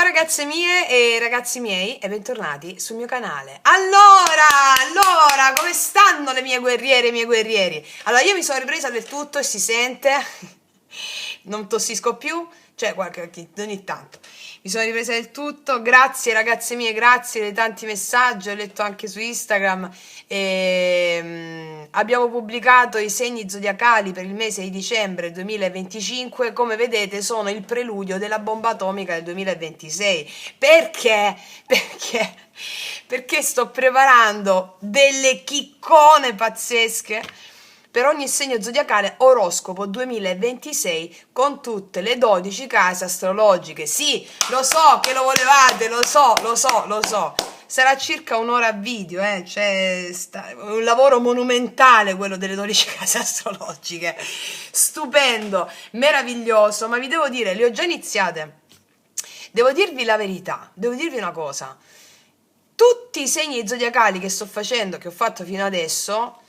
ragazze mie e ragazzi miei e bentornati sul mio canale. Allora, come stanno le mie guerriere e i miei guerrieri? Allora, io mi sono ripresa del tutto e si sente, non tossisco più, cioè ogni tanto. Mi sono ripresa del tutto, grazie ragazze mie, grazie dei tanti messaggi, ho letto anche su Instagram. Abbiamo pubblicato i segni zodiacali per il mese di dicembre 2025. Come vedete sono il preludio della bomba atomica del 2026. Perché? Perché sto preparando delle chiccone pazzesche per ogni segno zodiacale, oroscopo 2026 con tutte le 12 case astrologiche. Sì, lo so che lo volevate, lo so. Sarà circa un'ora a video, cioè un lavoro monumentale quello delle 12 case astrologiche. Stupendo, meraviglioso, ma vi devo dire, le ho già iniziate. Devo dirvi la verità, devo dirvi una cosa. Tutti i segni zodiacali che sto facendo, che ho fatto fino adesso,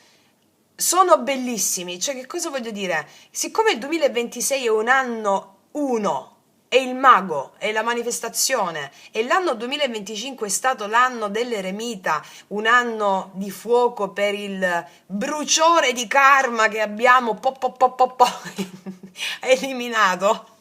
sono bellissimi. Cioè, che cosa voglio dire? Siccome il 2026 è un anno 1, è il mago, è la manifestazione, e l'anno 2025 è stato l'anno dell'eremita, un anno di fuoco per il bruciore di karma che abbiamo eliminato.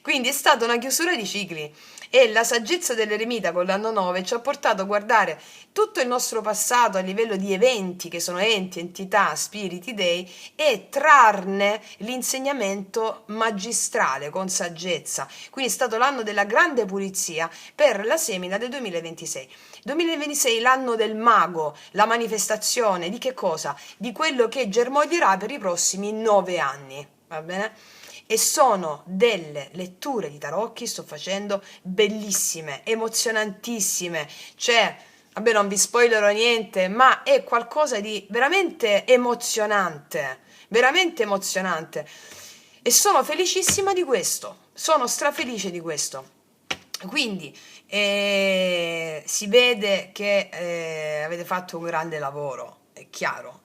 Quindi è stata una chiusura di cicli. E la saggezza dell'eremita con l'anno 9 ci ha portato a guardare tutto il nostro passato a livello di eventi, che sono enti, entità, spiriti, dei, e trarne l'insegnamento magistrale con saggezza. Quindi è stato l'anno della grande pulizia per la semina del 2026. 2026 l'anno del mago, la manifestazione di che cosa? Di quello che germoglierà per i prossimi 9 anni, va bene? E sono delle letture di tarocchi, sto facendo, bellissime, emozionantissime, cioè, vabbè, non vi spoilerò niente, ma è qualcosa di veramente emozionante, e sono felicissima di questo, sono strafelice di questo. Quindi si vede che avete fatto un grande lavoro, è chiaro,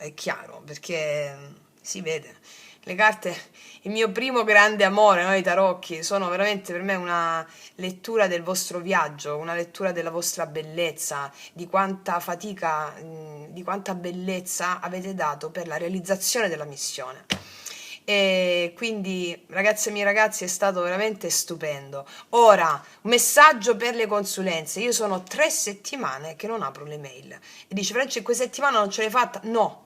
perché si vede. Le carte, il mio primo grande amore, no, i tarocchi, sono veramente per me una lettura del vostro viaggio, una lettura della vostra bellezza, di quanta fatica, di quanta bellezza avete dato per la realizzazione della missione. E quindi, ragazze e miei ragazzi, è stato veramente stupendo. Ora, un messaggio per le consulenze. Io sono 3 settimane che non apro le mail. E dice, Francesca, in questa settimana non ce l'hai fatta? No.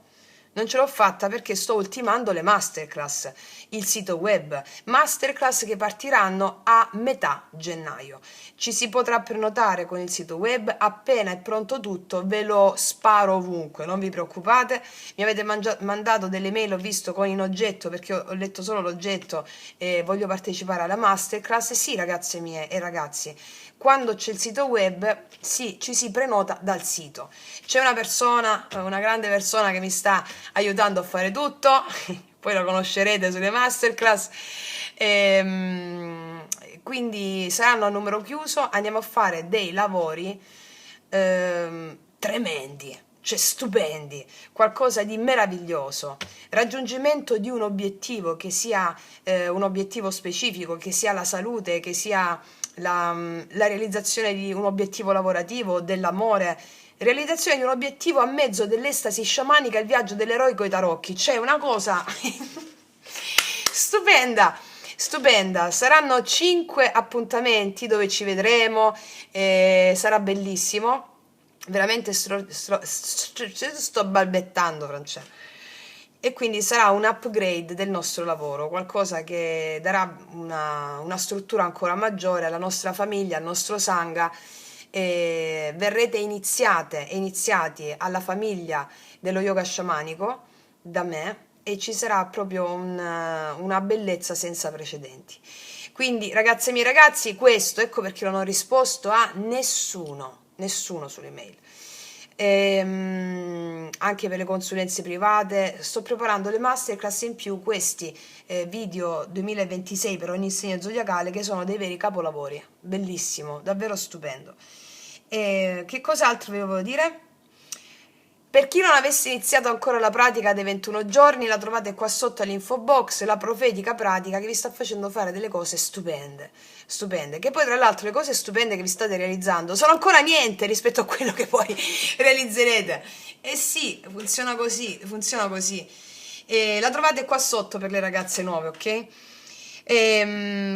Non ce l'ho fatta perché sto ultimando le masterclass, il sito web, masterclass che partiranno a metà gennaio. Ci si potrà prenotare con il sito web, appena è pronto tutto ve lo sparo ovunque, non vi preoccupate. Mi avete mandato delle mail, ho visto con in oggetto, perché ho letto solo l'oggetto e voglio partecipare alla masterclass. Sì, ragazze mie e ragazzi, quando c'è il sito web ci si prenota dal sito. C'è una persona, una grande persona che mi sta aiutando a fare tutto, poi lo conoscerete sulle masterclass. Quindi saranno a numero chiuso, andiamo a fare dei lavori tremendi, cioè stupendi, qualcosa di meraviglioso, raggiungimento di un obiettivo che sia un obiettivo specifico, che sia la salute, che sia la realizzazione di un obiettivo lavorativo, dell'amore, realizzazione di un obiettivo a mezzo dell'estasi sciamanica, il viaggio dell'eroico ai tarocchi. C'è una cosa stupenda, saranno 5 appuntamenti dove ci vedremo, sarà bellissimo, veramente sto balbettando, Francesco. E quindi sarà un upgrade del nostro lavoro, qualcosa che darà una struttura ancora maggiore alla nostra famiglia, al nostro sangha. E verrete iniziate e iniziati alla famiglia dello yoga sciamanico da me, e ci sarà proprio una bellezza senza precedenti. Quindi, ragazze e miei ragazzi, questo, ecco perché non ho risposto a nessuno sulle mail. Anche per le consulenze private sto preparando le masterclass, in più questi video 2026 per ogni segno zodiacale, che sono dei veri capolavori, bellissimo, davvero stupendo. Che cos'altro vi volevo dire? Per chi non avesse iniziato ancora la pratica dei 21 giorni, la trovate qua sotto all'info box, la profetica pratica che vi sta facendo fare delle cose stupende, stupende, che poi tra l'altro le cose stupende che vi state realizzando sono ancora niente rispetto a quello che poi realizzerete. E sì, funziona così, funziona così. E la trovate qua sotto per le ragazze nuove, ok?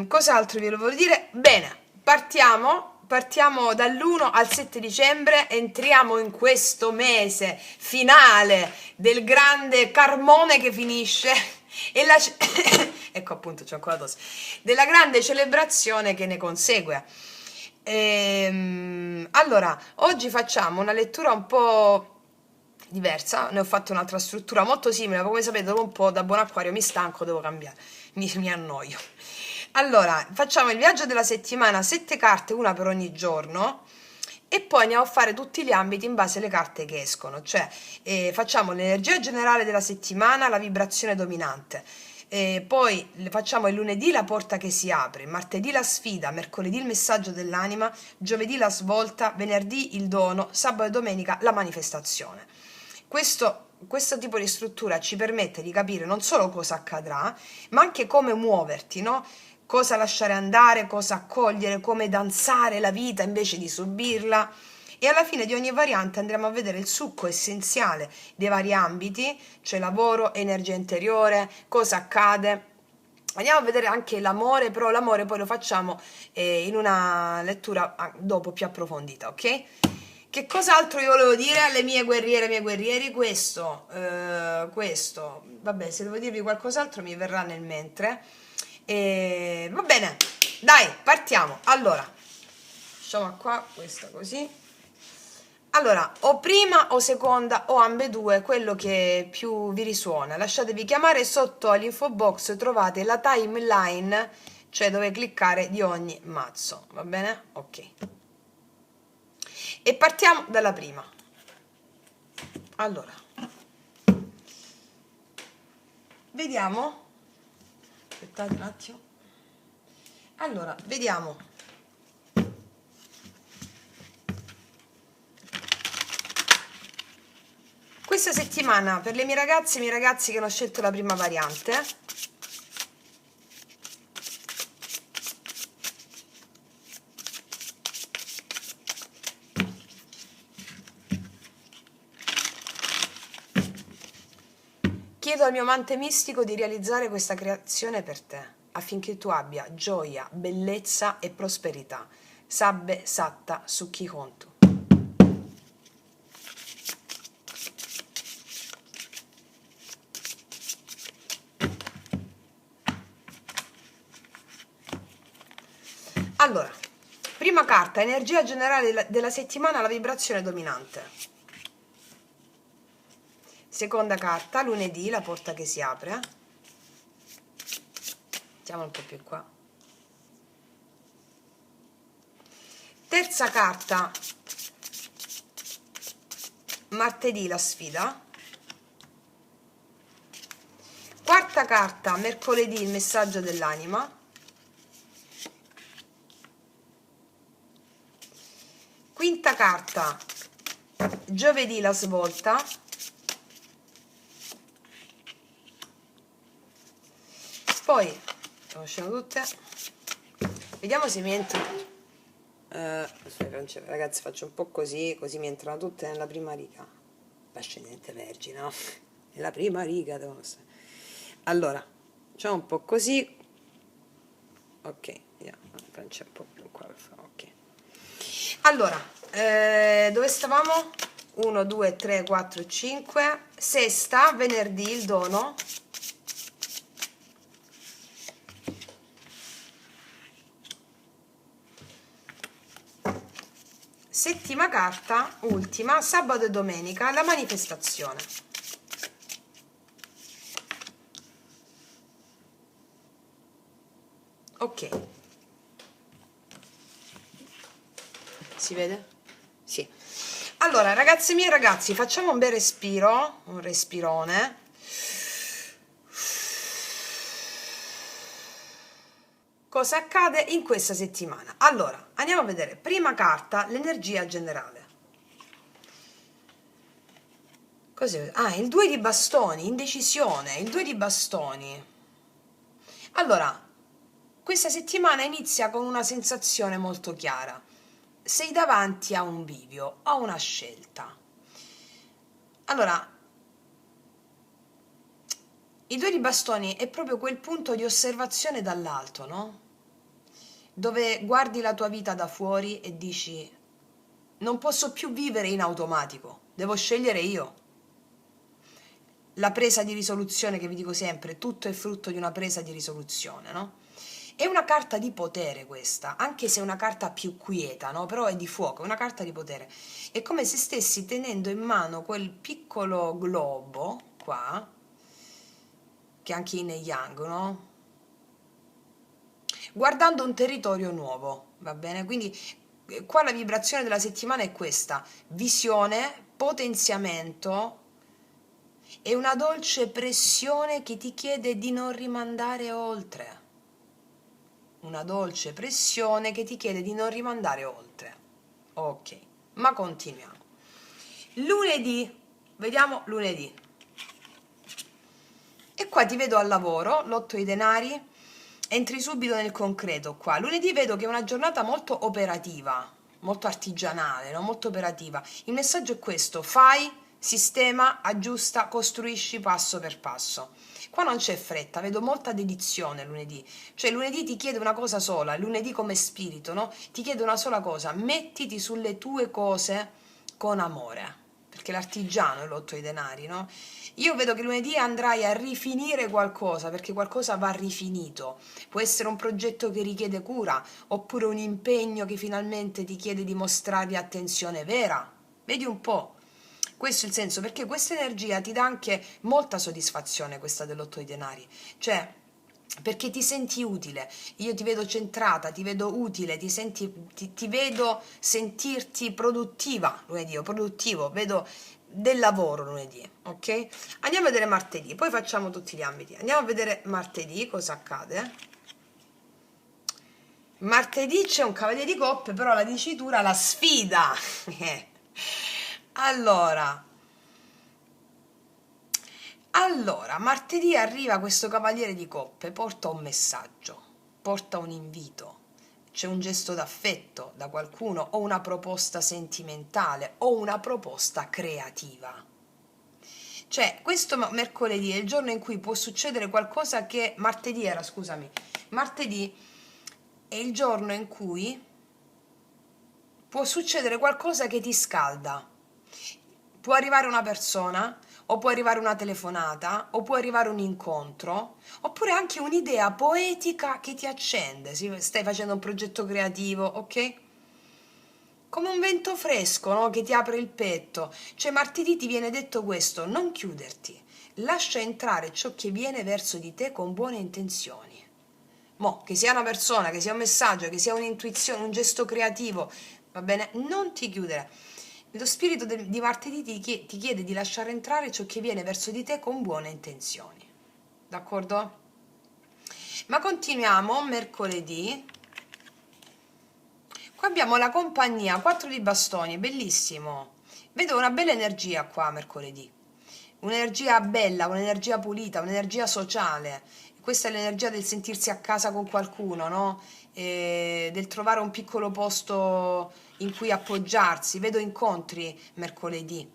Cos'altro vi volevo dire? Bene, partiamo dall'1 al 7 dicembre, entriamo in questo mese finale del grande Carmone che finisce e la ecco appunto c'è ancora la tosse, della grande celebrazione che ne consegue. Allora, oggi facciamo una lettura un po' diversa, ne ho fatto un'altra struttura molto simile, ma come sapete dopo un po' da buon acquario mi stanco, devo cambiare, mi annoio. Allora, facciamo il viaggio della settimana, 7 carte, una per ogni giorno, e poi andiamo a fare tutti gli ambiti in base alle carte che escono, cioè facciamo l'energia generale della settimana, la vibrazione dominante, poi facciamo il lunedì la porta che si apre, martedì la sfida, mercoledì il messaggio dell'anima, giovedì la svolta, venerdì il dono, sabato e domenica la manifestazione. Questo tipo di struttura ci permette di capire non solo cosa accadrà, ma anche come muoverti, no? Cosa lasciare andare, cosa accogliere, come danzare la vita invece di subirla. E alla fine di ogni variante andremo a vedere il succo essenziale dei vari ambiti, cioè lavoro, energia interiore, cosa accade. Andiamo a vedere anche l'amore, però l'amore poi lo facciamo in una lettura dopo più approfondita, ok? Che cos'altro io volevo dire alle mie guerriere, ai miei guerrieri? Questo, vabbè, se devo dirvi qualcos'altro mi verrà nel mentre. Va bene, dai, partiamo. Allora, facciamo qua, questa così. Allora, o prima o seconda o ambedue, quello che più vi risuona. Lasciatevi chiamare, sotto all'info box trovate la timeline, cioè dove cliccare di ogni mazzo, va bene? Ok. E partiamo dalla prima. Allora, vediamo. Aspettate un attimo. Allora, vediamo. Questa settimana per le mie ragazze e i miei ragazzi che hanno scelto la prima variante, chiedo al mio amante mistico di realizzare questa creazione per te, affinché tu abbia gioia, bellezza e prosperità. Sabbe Satta Sukhi Hontu. Allora, prima carta, energia generale della settimana, la vibrazione dominante. Seconda carta, lunedì, la porta che si apre. Mettiamo un po' più qua. Terza carta, martedì, la sfida. Quarta carta, mercoledì, il messaggio dell'anima. Quinta carta, giovedì, la svolta. Poi, conosciamo tutte. Vediamo se mi entrano. Ragazzi, faccio un po' così mi entrano tutte nella prima riga. Ascendente Vergine, no? Nella prima riga devono stare. Allora, facciamo un po' così. Ok, yeah, c'è un po' più qua. Ok. Allora, dove stavamo? 1, 2, 3, 4, 5. Sesta, venerdì, il dono. Settima carta, ultima, sabato e domenica, la manifestazione. Ok. Si vede? Sì. Allora, ragazze mie e ragazzi, facciamo un bel respiro, un respirone. Cosa accade in questa settimana? Allora, andiamo a vedere. Prima carta, l'energia generale. Cos'è? Ah, il 2 di bastoni, indecisione, il 2 di bastoni. Allora, questa settimana inizia con una sensazione molto chiara. Sei davanti a un bivio, a una scelta. Allora, i 2 di bastoni è proprio quel punto di osservazione dall'alto, no? Dove guardi la tua vita da fuori e dici, non posso più vivere in automatico, devo scegliere io. La presa di risoluzione che vi dico sempre, tutto è frutto di una presa di risoluzione, no? È una carta di potere questa, anche se è una carta più quieta, no? Però è di fuoco, è una carta di potere. È come se stessi tenendo in mano quel piccolo globo qua, che anche in Yang, no? Guardando un territorio nuovo, va bene? Quindi qua la vibrazione della settimana è questa: visione, potenziamento e una dolce pressione che ti chiede di non rimandare oltre. Una dolce pressione che ti chiede di non rimandare oltre. Ok, ma continuiamo. Lunedì, vediamo lunedì. E qua ti vedo al lavoro, l'otto di denari, entri subito nel concreto qua. Lunedì vedo che è una giornata molto operativa, molto artigianale, no? Molto operativa. Il messaggio è questo: fai, sistema, aggiusta, costruisci passo per passo. Qua non c'è fretta, vedo molta dedizione lunedì. Cioè lunedì ti chiede una cosa sola, lunedì come spirito, no? Ti chiede una sola cosa: mettiti sulle tue cose con amore. Perché l'artigiano è l'otto di denari, no? Io vedo che lunedì andrai a rifinire qualcosa, perché qualcosa va rifinito. Può essere un progetto che richiede cura, oppure un impegno che finalmente ti chiede di mostrargli attenzione vera. Vedi un po'. Questo è il senso, perché questa energia ti dà anche molta soddisfazione, questa dell'otto di denari. Cioè, perché ti senti utile. Io ti vedo centrata, ti vedo utile, ti vedo sentirti produttiva lunedì, o produttivo, vedo del lavoro lunedì, ok? Andiamo a vedere martedì, poi facciamo tutti gli ambiti. Andiamo a vedere martedì cosa accade. Martedì c'è un cavaliere di coppe, però la dicitura la sfida. Allora, martedì arriva questo cavaliere di coppe, porta un messaggio, porta un invito, c'è un gesto d'affetto da qualcuno, o una proposta sentimentale, o una proposta creativa. Cioè, questo mercoledì è il giorno in cui può succedere qualcosa che... Martedì è il giorno in cui può succedere qualcosa che ti scalda. Può arrivare una persona, o può arrivare una telefonata, o può arrivare un incontro, oppure anche un'idea poetica che ti accende. Stai facendo un progetto creativo, ok? Come un vento fresco, no? Che ti apre il petto. Cioè martedì ti viene detto questo: non chiuderti, lascia entrare ciò che viene verso di te con buone intenzioni. Mo, che sia una persona, che sia un messaggio, che sia un'intuizione, un gesto creativo, va bene? Non ti chiudere. Lo spirito di martedì ti chiede di lasciare entrare ciò che viene verso di te con buone intenzioni. D'accordo? Ma continuiamo mercoledì. Qua abbiamo la compagnia, 4 di bastoni, bellissimo. Vedo una bella energia qua mercoledì. Un'energia bella, un'energia pulita, un'energia sociale. Questa è l'energia del sentirsi a casa con qualcuno, no? Del trovare un piccolo posto in cui appoggiarsi. Vedo incontri mercoledì.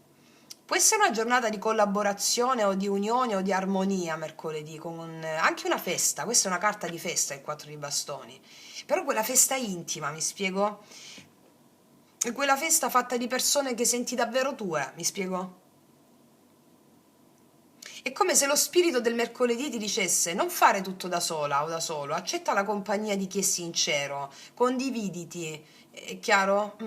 Può essere una giornata di collaborazione o di unione o di armonia mercoledì, con anche una festa. Questa è una carta di festa, il 4 di bastoni. Però quella festa intima, mi spiego? È quella festa fatta di persone che senti davvero tue, mi spiego? È come se lo spirito del mercoledì ti dicesse: non fare tutto da sola o da solo, accetta la compagnia di chi è sincero, condividiti, è chiaro?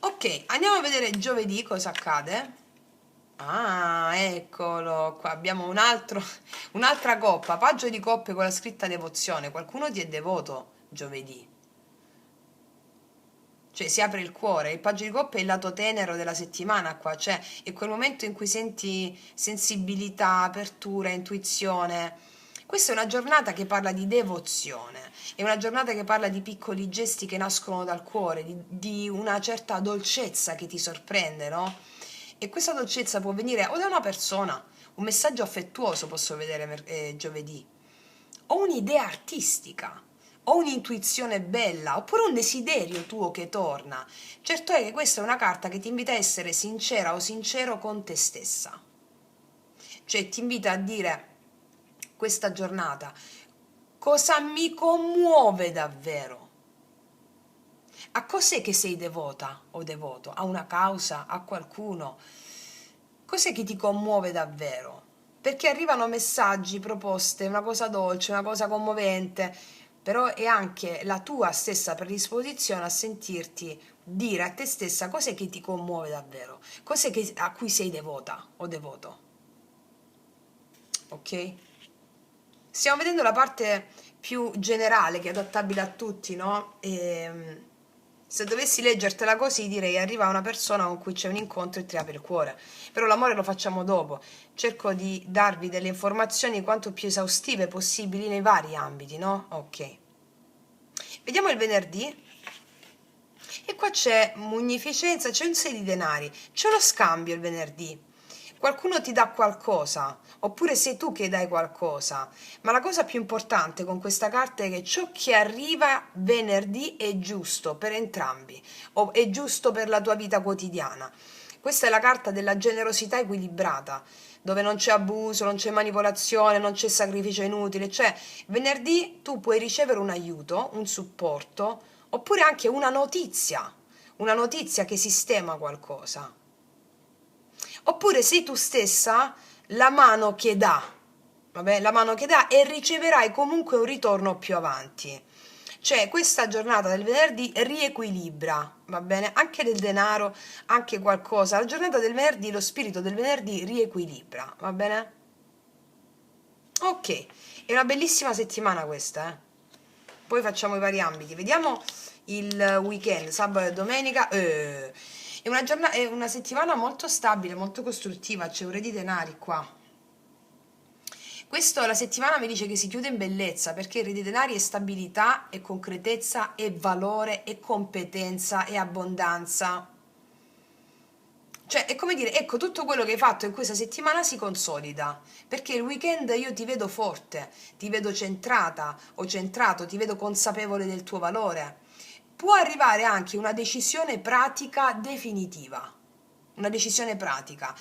Ok, andiamo a vedere giovedì cosa accade. Ah, eccolo, qua abbiamo un'altra coppa, paggio di coppe con la scritta devozione. Qualcuno ti è devoto giovedì. Cioè si apre il cuore, il paggio di coppe è il lato tenero della settimana qua, cioè è quel momento in cui senti sensibilità, apertura, intuizione. Questa è una giornata che parla di devozione, è una giornata che parla di piccoli gesti che nascono dal cuore, di una certa dolcezza che ti sorprende, no? E questa dolcezza può venire o da una persona, un messaggio affettuoso posso vedere giovedì, o un'idea artistica, o un'intuizione bella, oppure un desiderio tuo che torna. Certo è che questa è una carta che ti invita a essere sincera o sincero con te stessa. Cioè ti invita a dire questa giornata cosa mi commuove davvero. A cos'è che sei devota o devoto? A una causa? A qualcuno? Cos'è che ti commuove davvero? Perché arrivano messaggi, proposte, una cosa dolce, una cosa commovente, però è anche la tua stessa predisposizione a sentirti dire a te stessa cos'è che ti commuove davvero, a cui sei devota o devoto. Ok? Stiamo vedendo la parte più generale che è adattabile a tutti, no? Se dovessi leggertela così direi arriva una persona con cui c'è un incontro e ti apre il cuore, però l'amore lo facciamo dopo. Cerco di darvi delle informazioni quanto più esaustive possibili nei vari ambiti, no? Ok. Vediamo il venerdì. E qua c'è munificenza, c'è un 6 di denari, c'è uno scambio il venerdì. Qualcuno ti dà qualcosa, oppure sei tu che dai qualcosa. Ma la cosa più importante con questa carta è che ciò che arriva venerdì è giusto per entrambi, o è giusto per la tua vita quotidiana. Questa è la carta della generosità equilibrata, dove non c'è abuso, non c'è manipolazione, non c'è sacrificio inutile. Cioè, venerdì tu puoi ricevere un aiuto, un supporto, oppure anche una notizia che sistema qualcosa. Oppure sei tu stessa la mano che dà, vabbè, la mano che dà e riceverai comunque un ritorno più avanti. Cioè, questa giornata del venerdì riequilibra, va bene? Anche del denaro, anche qualcosa. La giornata del venerdì, lo spirito del venerdì riequilibra, va bene? Ok, è una bellissima settimana questa, eh? Poi facciamo i vari ambiti. Vediamo il weekend, sabato e domenica. È una settimana molto stabile, molto costruttiva. C'è un re di denari qua. Questo la settimana mi dice che si chiude in bellezza perché il re di denari è stabilità, è concretezza, è valore, è competenza, è abbondanza. Cioè, è come dire, ecco, tutto quello che hai fatto in questa settimana si consolida, perché il weekend io ti vedo forte, ti vedo centrata o centrato, ti vedo consapevole del tuo valore. Può arrivare anche una decisione pratica definitiva, una decisione pratica.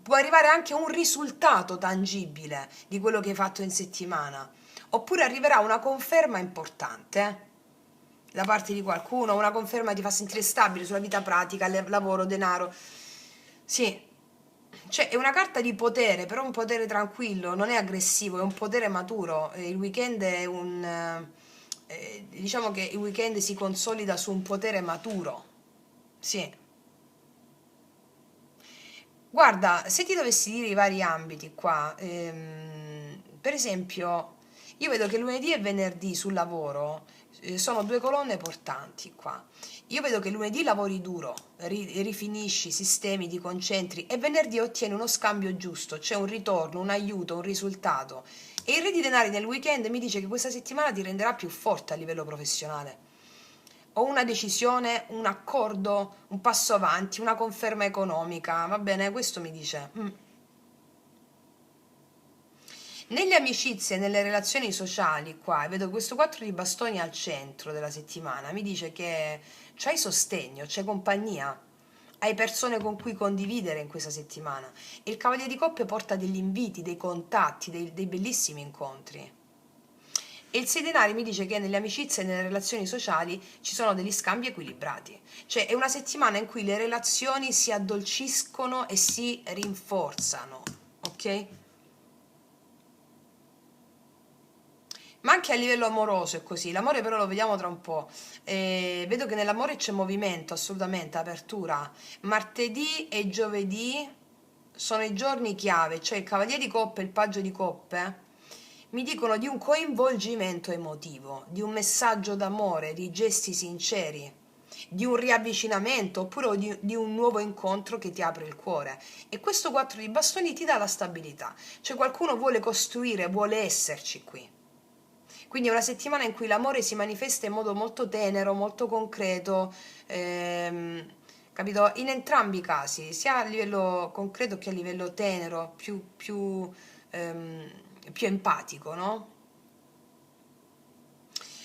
Può arrivare anche un risultato tangibile di quello che hai fatto in settimana, oppure arriverà una conferma importante da parte di qualcuno, una conferma ti fa sentire stabile sulla vita pratica, lavoro, denaro. Sì, cioè è una carta di potere, però un potere tranquillo, non è aggressivo, è un potere maturo. Il weekend è diciamo che il weekend si consolida su un potere maturo. Sì. Guarda, se ti dovessi dire i vari ambiti qua, per esempio, io vedo che lunedì e venerdì sul lavoro sono due colonne portanti qua. Io vedo che lunedì lavori duro, rifinisci, sistemi, ti concentri e venerdì ottieni uno scambio giusto, c'è un ritorno, un aiuto, un risultato. E il re di denari nel weekend mi dice che questa settimana ti renderà più forte a livello professionale. O una decisione, un accordo, un passo avanti, una conferma economica, va bene? Questo mi dice. Nelle amicizie, nelle relazioni sociali, qua, vedo questo 4 di bastoni al centro della settimana, mi dice che c'hai sostegno, c'è compagnia, hai persone con cui condividere in questa settimana. Il Cavaliere di Coppe porta degli inviti, dei contatti, dei bellissimi incontri. E il 6 denari mi dice che nelle amicizie e nelle relazioni sociali ci sono degli scambi equilibrati. Cioè è una settimana in cui le relazioni si addolciscono e si rinforzano, ok? Ma anche a livello amoroso è così, l'amore però lo vediamo tra un po'. Vedo che nell'amore c'è movimento, assolutamente, apertura. Martedì e giovedì sono i giorni chiave, cioè il Cavaliere di Coppe e il Paggio di Coppe mi dicono di un coinvolgimento emotivo, di un messaggio d'amore, di gesti sinceri. di un riavvicinamento oppure di un nuovo incontro che ti apre il cuore. E questo 4 di bastoni ti dà la stabilità, cioè qualcuno vuole costruire, vuole esserci qui. Quindi è una settimana in cui l'amore si manifesta in modo molto tenero, molto concreto, capito? In entrambi i casi, sia a livello concreto che a livello tenero, più empatico, no?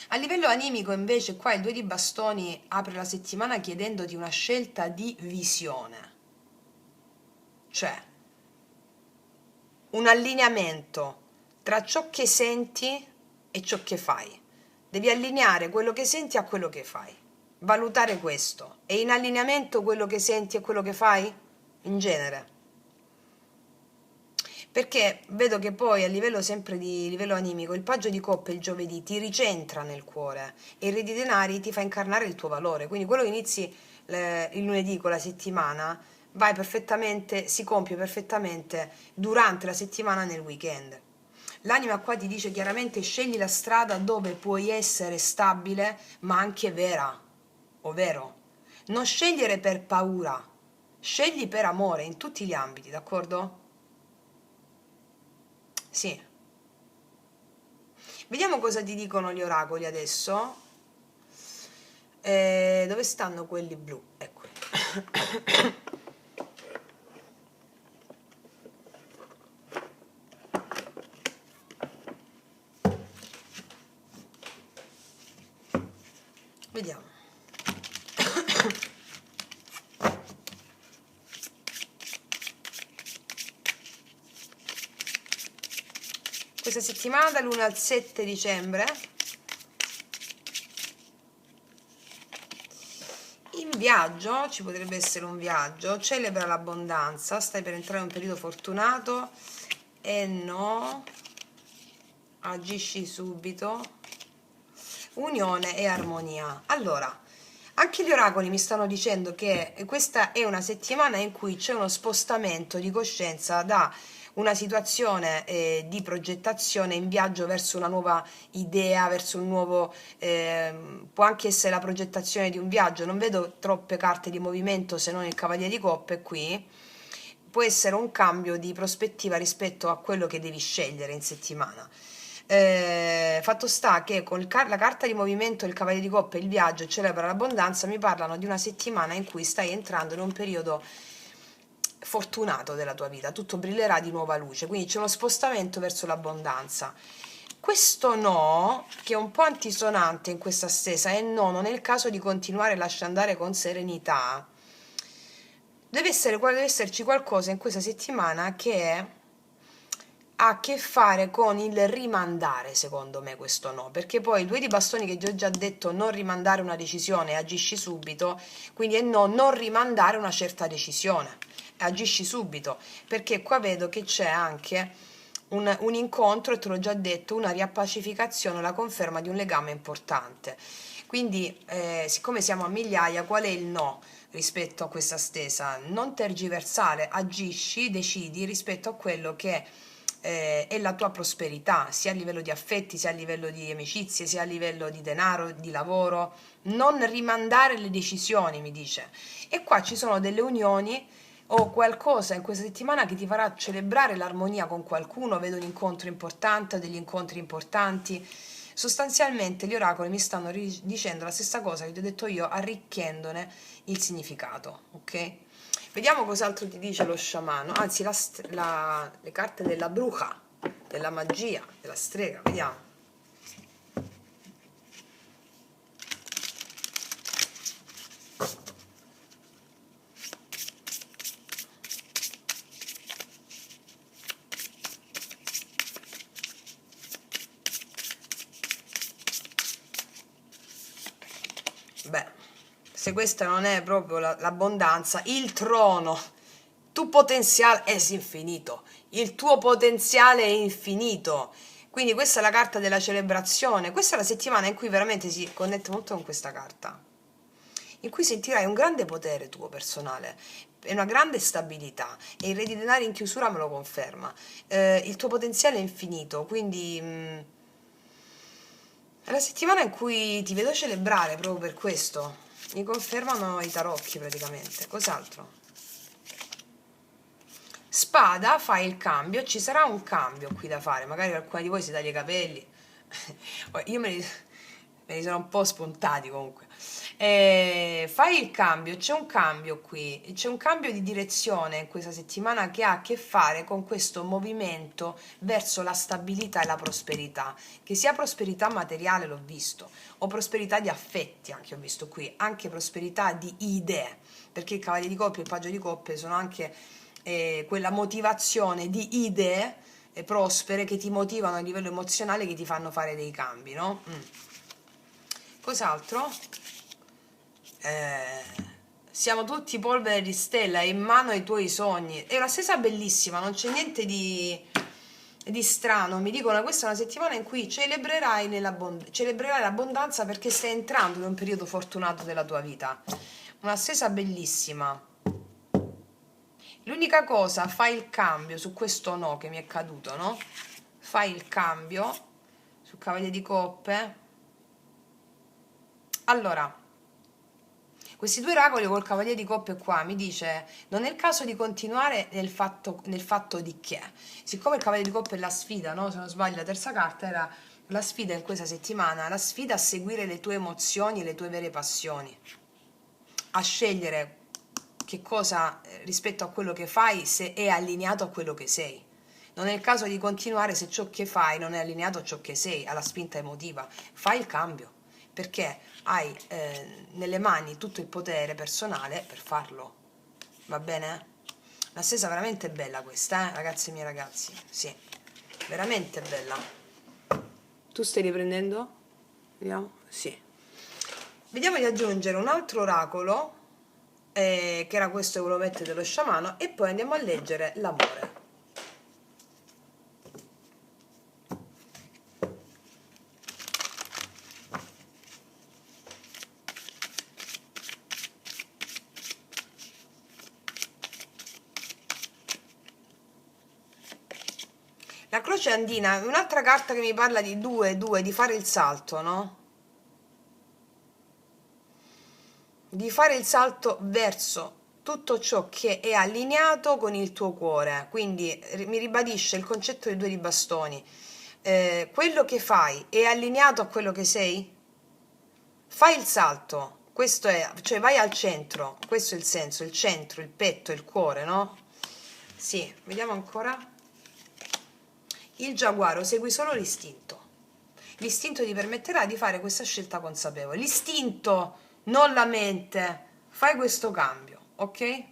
A livello animico invece qua il 2 di bastoni apre la settimana chiedendoti una scelta di visione, cioè un allineamento tra ciò che senti e ciò che fai. Devi allineare quello che senti a quello che fai, valutare questo. È in allineamento quello che senti e quello che fai? In genere. Perché vedo che poi a livello sempre di livello animico il paggio di coppe il giovedì ti ricentra nel cuore e il re di denari ti fa incarnare il tuo valore, quindi quello che inizi il lunedì con la settimana vai perfettamente, si compie perfettamente durante la settimana nel weekend. L'anima qua ti dice chiaramente scegli la strada dove puoi essere stabile ma anche vera, ovvero non scegliere per paura, scegli per amore in tutti gli ambiti, d'accordo? Sì. Vediamo cosa ti dicono gli oracoli adesso. Dove stanno quelli blu? Eccoli. Vediamo. Questa settimana dall'1 al 7 dicembre in viaggio, ci potrebbe essere un viaggio, celebra l'abbondanza, stai per entrare in un periodo fortunato e no, agisci subito, unione e armonia. Allora, anche gli oracoli mi stanno dicendo che questa è una settimana in cui c'è uno spostamento di coscienza da una situazione di progettazione in viaggio verso una nuova idea, verso un nuovo, può anche essere la progettazione di un viaggio, non vedo troppe carte di movimento se non il Cavaliere di Coppe qui, può essere un cambio di prospettiva rispetto a quello che devi scegliere in settimana. Fatto sta che con la carta di movimento, il Cavaliere di Coppe, il viaggio e celebra l'abbondanza mi parlano di una settimana in cui stai entrando in un periodo fortunato della tua vita, tutto brillerà di nuova luce, quindi c'è uno spostamento verso l'abbondanza. Questo no, che è un po' antisonante in questa stesa, è no, non è il caso di continuare a lasciare andare con serenità. Deve esserci qualcosa in questa settimana che ha a che fare con il rimandare, secondo me, questo no, perché poi il 2 di bastoni che ti ho già detto non rimandare una decisione, agisci subito, quindi è no, non rimandare una certa decisione, agisci subito, perché qua vedo che c'è anche un incontro, e te l'ho già detto, una riappacificazione, la conferma di un legame importante. Quindi, siccome siamo a migliaia, qual è il no rispetto a questa stesa? Non tergiversare, agisci, decidi rispetto a quello che è la tua prosperità, sia a livello di affetti, sia a livello di amicizie, sia a livello di denaro, di lavoro. Non rimandare le decisioni, mi dice. E qua ci sono delle unioni o qualcosa in questa settimana che ti farà celebrare l'armonia con qualcuno, vedo un incontro importante o degli incontri importanti. Sostanzialmente gli oracoli mi stanno dicendo la stessa cosa che ti ho detto io, arricchendone il significato, ok? Vediamo cos'altro ti dice lo sciamano, anzi le carte della bruja, della magia, della strega, vediamo. Beh, se questa non è proprio l'abbondanza, il trono, tu potenziale è infinito, il tuo potenziale è infinito. Quindi questa è la carta della celebrazione, questa è la settimana in cui veramente si connette molto con questa carta, in cui sentirai un grande potere tuo personale e una grande stabilità, e il re di denari in chiusura me lo conferma. Il tuo potenziale è infinito, quindi è la settimana in cui ti vedo celebrare proprio per questo. mi confermano i tarocchi praticamente. Cos'altro? Spada, fai il cambio, ci sarà un cambio qui da fare, magari qualcuno di voi si taglia i capelli, io me li sono un po' spuntati comunque. Fai il cambio, c'è un cambio qui, c'è un cambio di direzione in questa settimana che ha a che fare con questo movimento verso la stabilità e la prosperità, che sia prosperità materiale, l'ho visto, o prosperità di affetti, anche ho visto qui, anche prosperità di idee, perché il Cavaliere di Coppe e il Paggio di Coppe sono anche quella motivazione di idee prospere che ti motivano a livello emozionale, che ti fanno fare dei cambi, no? Cos'altro? Siamo tutti polvere di stella, hai in mano i tuoi sogni. È una stessa bellissima, non c'è niente di strano. Mi dicono che questa è una settimana in cui celebrerai l'abbondanza, perché stai entrando in un periodo fortunato della tua vita. Una stesa bellissima. L'unica cosa, fai il cambio su questo no che mi è caduto, no? Fai il cambio sul Cavaliere di Coppe. Allora, questi due oracoli col Cavaliere di Coppe qua mi dice: non è il caso di continuare nel fatto di che. Siccome il Cavaliere di Coppe è la sfida, no? Se non sbaglio la terza carta era la sfida in questa settimana, la sfida a seguire le tue emozioni e le tue vere passioni, a scegliere che cosa rispetto a quello che fai, se è allineato a quello che sei. Non è il caso di continuare se ciò che fai non è allineato a ciò che sei, alla spinta emotiva. Fai il cambio, perché hai nelle mani tutto il potere personale per farlo. Va bene? Una stesa veramente bella questa, ragazzi miei ragazzi. Sì, veramente bella. Tu stai riprendendo? Vediamo? Sì. Vediamo di aggiungere un altro oracolo, che era questo che volevo mettere dello sciamano, e poi andiamo a leggere l'amore. La croce andina è un'altra carta che mi parla di due, di fare il salto, no? Di fare il salto verso tutto ciò che è allineato con il tuo cuore. Quindi mi ribadisce il concetto dei due di bastoni. Quello che fai è allineato a quello che sei? Fai il salto, questo è, cioè vai al centro, questo è il senso, il centro, il petto, il cuore, no? Sì, vediamo ancora. Il giaguaro, segui solo l'istinto. L'istinto ti permetterà di fare questa scelta consapevole. L'istinto, non la mente. Fai questo cambio, ok?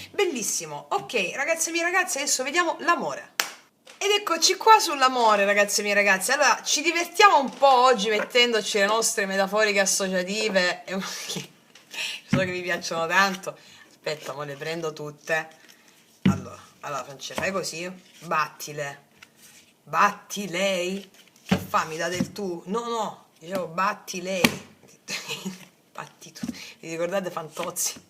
Bellissimo. Ok, ragazzi e miei ragazzi, adesso vediamo l'amore. Ed eccoci qua sull'amore, ragazzi e miei ragazzi. Allora, ci divertiamo un po' oggi mettendoci le nostre metaforiche associative. So che vi piacciono tanto. Aspetta, mo le prendo tutte. Allora Francesca, fai così. Battile. Batti lei. Che fa? Mi dà del tu? No, dicevo batti lei. Batti tu. Vi ricordate Fantozzi?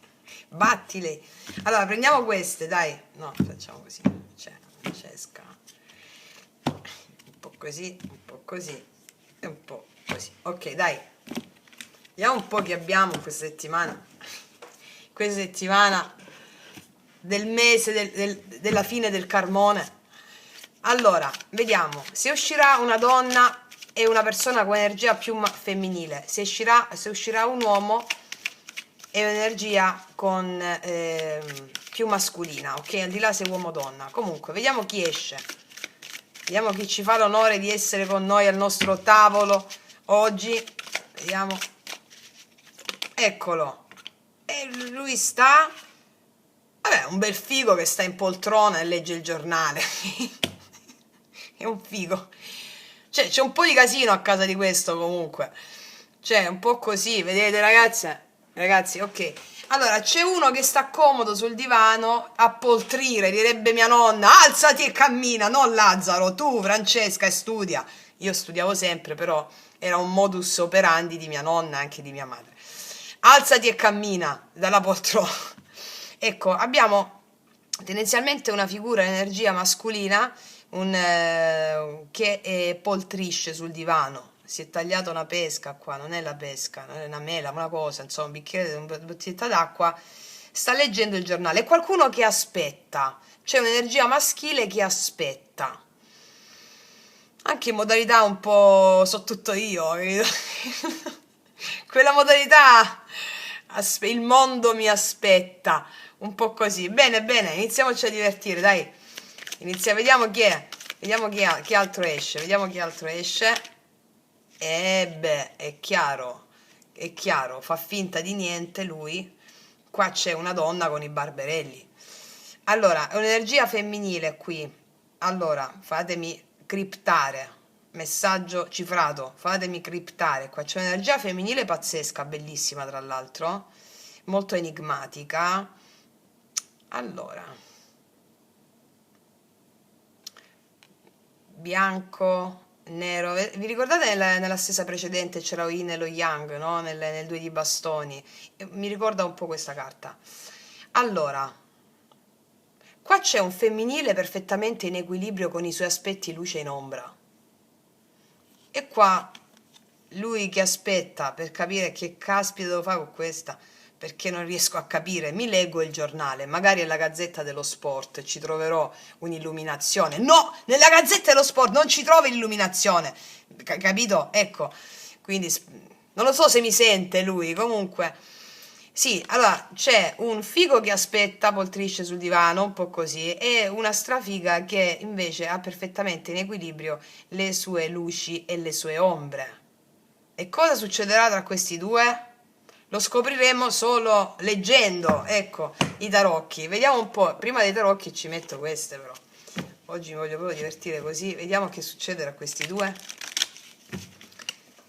Batti lei. Allora, prendiamo queste, dai. No, facciamo così. Cioè, Francesca. Un po' così, un po' così e un po' così. Ok, dai. Vediamo un po' che abbiamo in questa settimana. Questa settimana del mese della fine del Carmone. Allora, vediamo. Se uscirà una donna e una persona con energia più femminile. Se uscirà un uomo e un'energia con più mascolina. Ok, al di là se uomo o donna. Comunque, vediamo chi esce. Vediamo chi ci fa l'onore di essere con noi al nostro tavolo oggi. Vediamo. Eccolo. E lui sta... Vabbè, un bel figo che sta in poltrona e legge il giornale. È un figo. Cioè, c'è un po' di casino a casa di questo comunque. Cioè, un po' così, vedete ragazzi? Ragazzi, ok. Allora, c'è uno che sta comodo sul divano a poltrire, direbbe mia nonna, alzati e cammina, non Lazzaro, tu Francesca e studia. Io studiavo sempre, però era un modus operandi di mia nonna e anche di mia madre. Alzati e cammina dalla poltrona. Ecco, abbiamo tendenzialmente una figura, energia mascolina, che poltrisce sul divano, si è tagliata una pesca qua, non è la pesca, non è una mela, una cosa, insomma, un bicchiere, una bottiglietta d'acqua, sta leggendo il giornale. È qualcuno che aspetta, c'è un'energia maschile che aspetta. Anche in modalità un po' so tutto io, capito? Quella modalità, il mondo mi aspetta, un po' così. Bene, bene, iniziamoci a divertire, dai. Vediamo chi è, vediamo chi altro esce, vediamo chi altro esce. E beh, è chiaro, fa finta di niente lui. Qua c'è una donna con i barberelli. Allora, è un'energia femminile qui. Allora, fatemi criptare. Messaggio cifrato, fatemi criptare. Qua c'è un'energia femminile pazzesca, bellissima tra l'altro, molto enigmatica. Allora, bianco, nero. Vi ricordate nella stessa precedente c'era lo yin e lo yang, no? Nel due di bastoni. Mi ricorda un po' questa carta. Allora, qua c'è un femminile perfettamente in equilibrio con i suoi aspetti luce in ombra. E qua lui che aspetta per capire che caspita devo fare con questa, perché non riesco a capire, mi leggo il giornale, magari è la Gazzetta dello Sport, ci troverò un'illuminazione. No, nella Gazzetta dello Sport non ci trovi l'illuminazione, capito? Ecco, quindi non lo so se mi sente lui, comunque. Sì, allora c'è un figo che aspetta, poltrisce sul divano, un po' così, e una strafiga che invece ha perfettamente in equilibrio le sue luci e le sue ombre. E cosa succederà tra questi due? Lo scopriremo solo leggendo, ecco, i tarocchi. Vediamo un po', prima dei tarocchi ci metto queste però. Oggi mi voglio proprio divertire così, vediamo che succede tra questi due.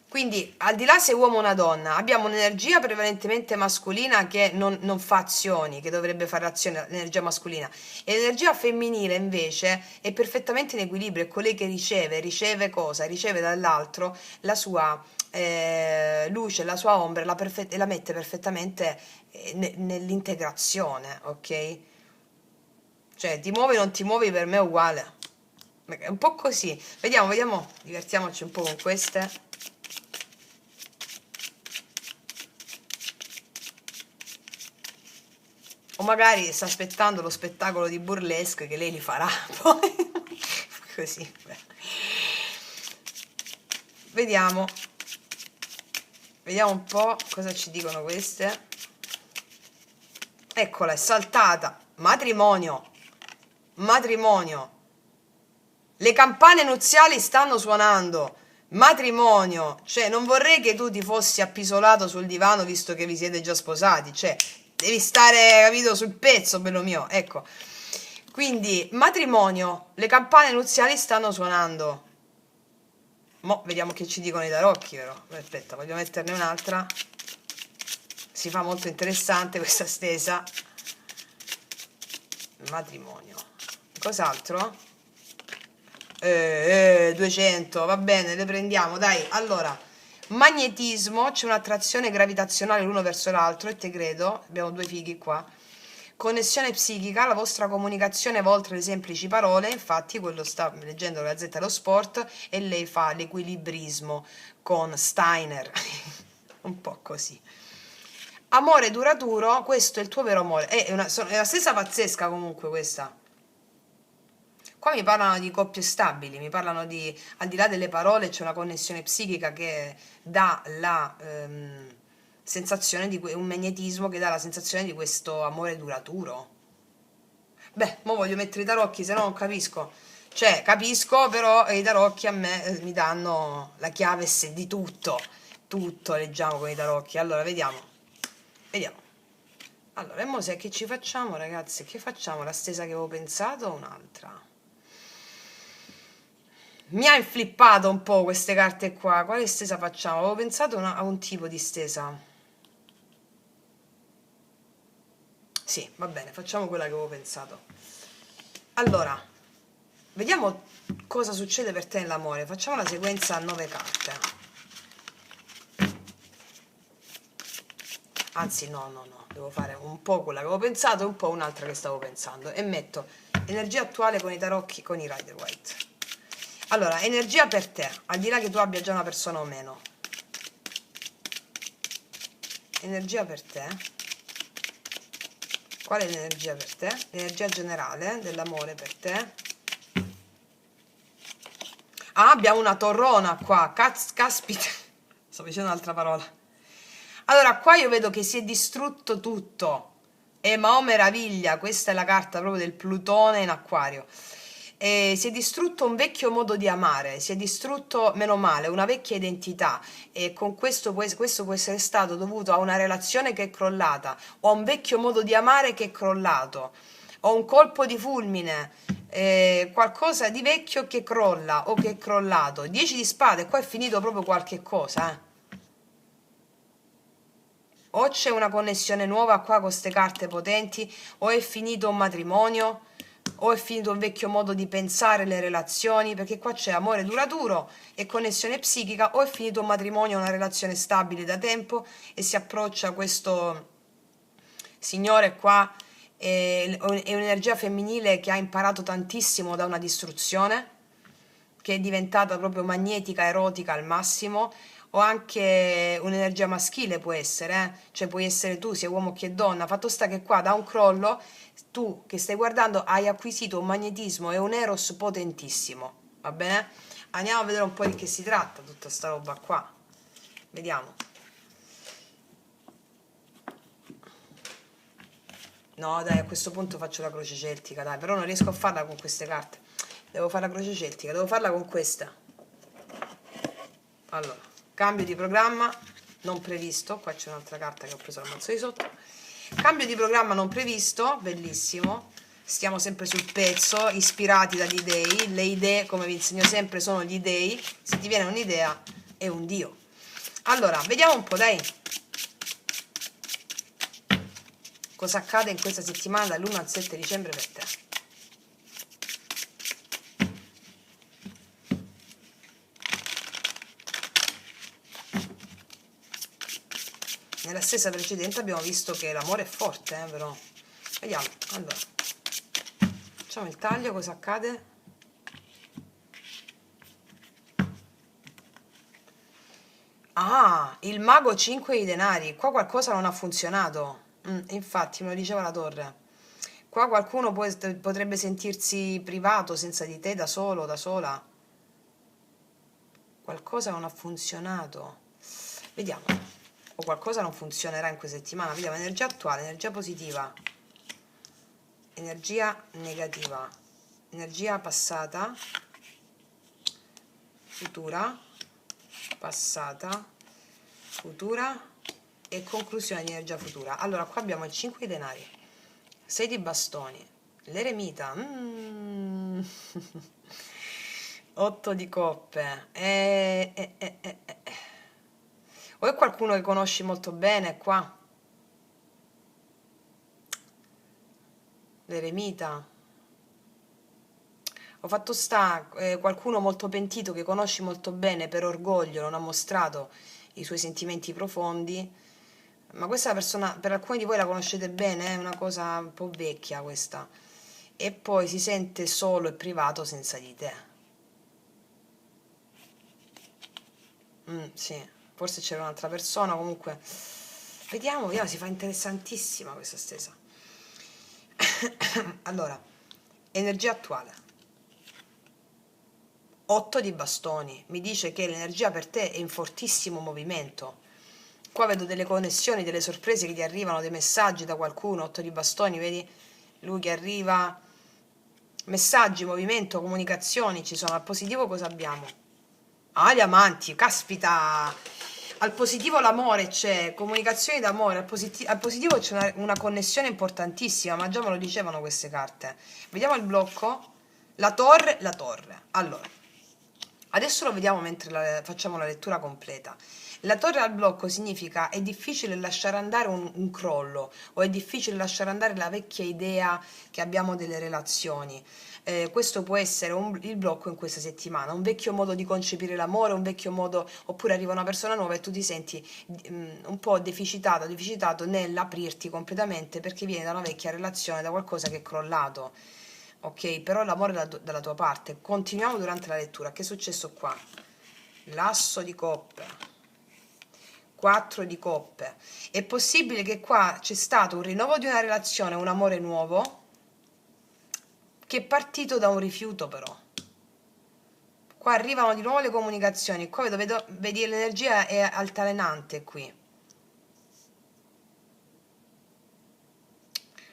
Quindi, al di là se uomo o una donna, abbiamo un'energia prevalentemente mascolina che non fa azioni, che dovrebbe fare azioni, l'energia mascolina. E l'energia femminile, invece, è perfettamente in equilibrio, è colei che riceve cosa? Riceve dall'altro la sua luce, la sua ombra, e la mette perfettamente nell'integrazione, ok? Cioè, ti muovi o non ti muovi, per me è uguale. È un po' così. Vediamo, vediamo, divertiamoci un po' con queste. O magari sta aspettando lo spettacolo di burlesque che lei li farà poi. Così. Beh. Vediamo. Vediamo un po' cosa ci dicono queste. Eccola, è saltata. Matrimonio. Matrimonio. Le campane nuziali stanno suonando. Matrimonio. Cioè, non vorrei che tu ti fossi appisolato sul divano visto che vi siete già sposati. Cioè, devi stare, capito, sul pezzo, bello mio. Ecco. Quindi, matrimonio. Le campane nuziali stanno suonando. Mo' vediamo che ci dicono i tarocchi, però. Aspetta, voglio metterne un'altra. Si fa molto interessante questa stesa. Matrimonio. Cos'altro? 200, va bene, le prendiamo, dai. Allora, magnetismo, c'è un'attrazione gravitazionale l'uno verso l'altro, e te credo, abbiamo due fighi qua. Connessione psichica, la vostra comunicazione va oltre le semplici parole, infatti quello sta leggendo la Gazzetta dello Sport e lei fa l'equilibrismo con Steiner, un po' così. Amore duraturo, questo è il tuo vero amore, è la stessa pazzesca comunque questa. Qua mi parlano di coppie stabili, mi parlano di, al di là delle parole, c'è una connessione psichica che dà la sensazione di un magnetismo che dà la sensazione di questo amore duraturo. Beh, mo voglio mettere i tarocchi, se no non capisco. Cioè, capisco, però i tarocchi a me mi danno la chiave di tutto. Tutto leggiamo con i tarocchi. Allora, vediamo. Vediamo. Allora, e mo se che ci facciamo, ragazzi? Che facciamo? La stesa che avevo pensato o un'altra? Mi ha inflippato un po' queste carte qua. Quale stesa facciamo? Avevo pensato a un tipo di stesa. Sì, va bene, facciamo quella che avevo pensato. Allora, vediamo cosa succede per te nell'amore. Facciamo la sequenza a 9 carte. Anzi, no, devo fare un po' quella che avevo pensato e un po' un'altra che stavo pensando. E metto energia attuale con i tarocchi, con i Rider White. Allora, energia per te, al di là che tu abbia già una persona o meno. Energia per te. Qual è l'energia per te? L'energia generale dell'amore per te. Ah, abbiamo una torrona qua, caspita, sto dicendo un'altra parola. Allora, qua io vedo che si è distrutto tutto. Ma oh meraviglia, questa è la carta proprio del Plutone in Acquario. Si è distrutto un vecchio modo di amare, si è distrutto, meno male, una vecchia identità, e con questo può essere stato dovuto a una relazione che è crollata, o a un vecchio modo di amare che è crollato, o un colpo di fulmine, qualcosa di vecchio che crolla o che è crollato. 10 di spade, qua è finito proprio qualche cosa, O c'è una connessione nuova qua con queste carte potenti, o è finito un matrimonio, o è finito un vecchio modo di pensare le relazioni, perché qua c'è amore duraturo e connessione psichica, o è finito un matrimonio, una relazione stabile da tempo e si approccia questo signore qua, è un'energia femminile che ha imparato tantissimo da una distruzione, che è diventata proprio magnetica, erotica al massimo, o anche un'energia maschile può essere, cioè puoi essere tu, sia uomo che donna. Fatto sta che qua da un crollo, tu che stai guardando hai acquisito un magnetismo e un eros potentissimo, va bene? Andiamo a vedere un po' di che si tratta tutta sta roba qua, vediamo. No dai, a questo punto faccio la croce celtica, dai, però non riesco a farla con queste carte, devo fare la croce celtica, devo farla con questa. Allora, cambio di programma non previsto, qua c'è un'altra carta che ho preso al mazzo di sotto. Cambio di programma non previsto, bellissimo, stiamo sempre sul pezzo, ispirati dagli dei. Le idee, come vi insegno sempre, sono gli dei. Se ti viene un'idea è un dio. Allora, vediamo un po', dai, cosa accade in questa settimana dall'1 al 7 dicembre per te. Nella stessa precedente abbiamo visto che l'amore è forte, però vediamo. Allora, facciamo il taglio, cosa accade? Ah, il mago 5 di denari, qua qualcosa non ha funzionato. Infatti, me lo diceva la torre. Qua qualcuno potrebbe sentirsi privato senza di te, da solo, da sola. Qualcosa non ha funzionato. Vediamo. O qualcosa non funzionerà in questa settimana. Vediamo, energia attuale, energia positiva, energia negativa, energia passata, futura, passata, futura e conclusione di energia futura. Allora, qua abbiamo il 5 di denari, 6 di bastoni, l'eremita, 8 di coppe, o è qualcuno che conosci molto bene qua, l'eremita. Ho fatto sta qualcuno molto pentito che conosci molto bene, per orgoglio non ha mostrato i suoi sentimenti profondi, ma questa persona, per alcuni di voi la conoscete bene, è una cosa un po' vecchia questa, e poi si sente solo e privato senza di te. Sì, forse c'era un'altra persona, comunque vediamo, vediamo, si fa interessantissima questa stesa. Allora, energia attuale, 8 di bastoni, mi dice che l'energia per te è in fortissimo movimento. Qua vedo delle connessioni, delle sorprese che ti arrivano, dei messaggi da qualcuno. 8 di bastoni, vedi? Lui che arriva, messaggi, movimento, comunicazioni ci sono. Al positivo cosa abbiamo? Ah, gli amanti, caspita! Al positivo l'amore c'è, comunicazioni d'amore, al positivo c'è una connessione importantissima, ma già me lo dicevano queste carte. Vediamo il blocco, la torre, la torre. Allora, adesso lo vediamo mentre facciamo la lettura completa. La torre al blocco significa è difficile lasciare andare un crollo, o è difficile lasciare andare la vecchia idea che abbiamo delle relazioni. Questo può essere il blocco in questa settimana, un vecchio modo di concepire l'amore, un vecchio modo, oppure arriva una persona nuova e tu ti senti un po' deficitato nell'aprirti completamente perché viene da una vecchia relazione, da qualcosa che è crollato. ok? Però l'amore dalla tua parte. Continuiamo durante la lettura. Che è successo qua? L'asso di coppe, 4 di coppe. È possibile che qua c'è stato un rinnovo di una relazione, un amore nuovo, che è partito da un rifiuto però. Qua arrivano di nuovo le comunicazioni, qua vedi l'energia è altalenante qui.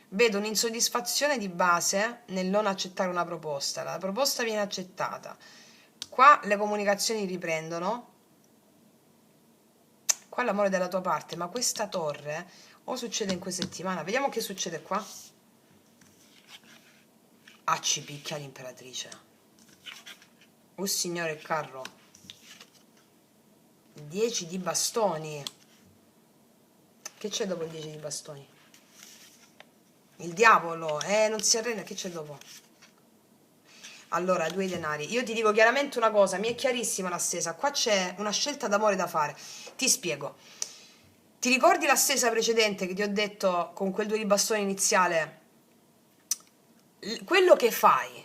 Vedo un'insoddisfazione di base nel non accettare una proposta, la proposta viene accettata. Qua le comunicazioni riprendono, qua l'amore della tua parte, ma questa torre o succede in questa settimana, vediamo che succede qua. Ah, ci picchia l'imperatrice. Oh signore, il carro. 10 di bastoni. Che c'è dopo il 10 di bastoni? Il diavolo, non si arrende, che c'è dopo? Allora, 2 denari. Io ti dico chiaramente una cosa, mi è chiarissima l'assesa. Qua c'è una scelta d'amore da fare. Ti spiego. Ti ricordi l'assesa precedente che ti ho detto con quel 2 di bastoni iniziale? Quello che fai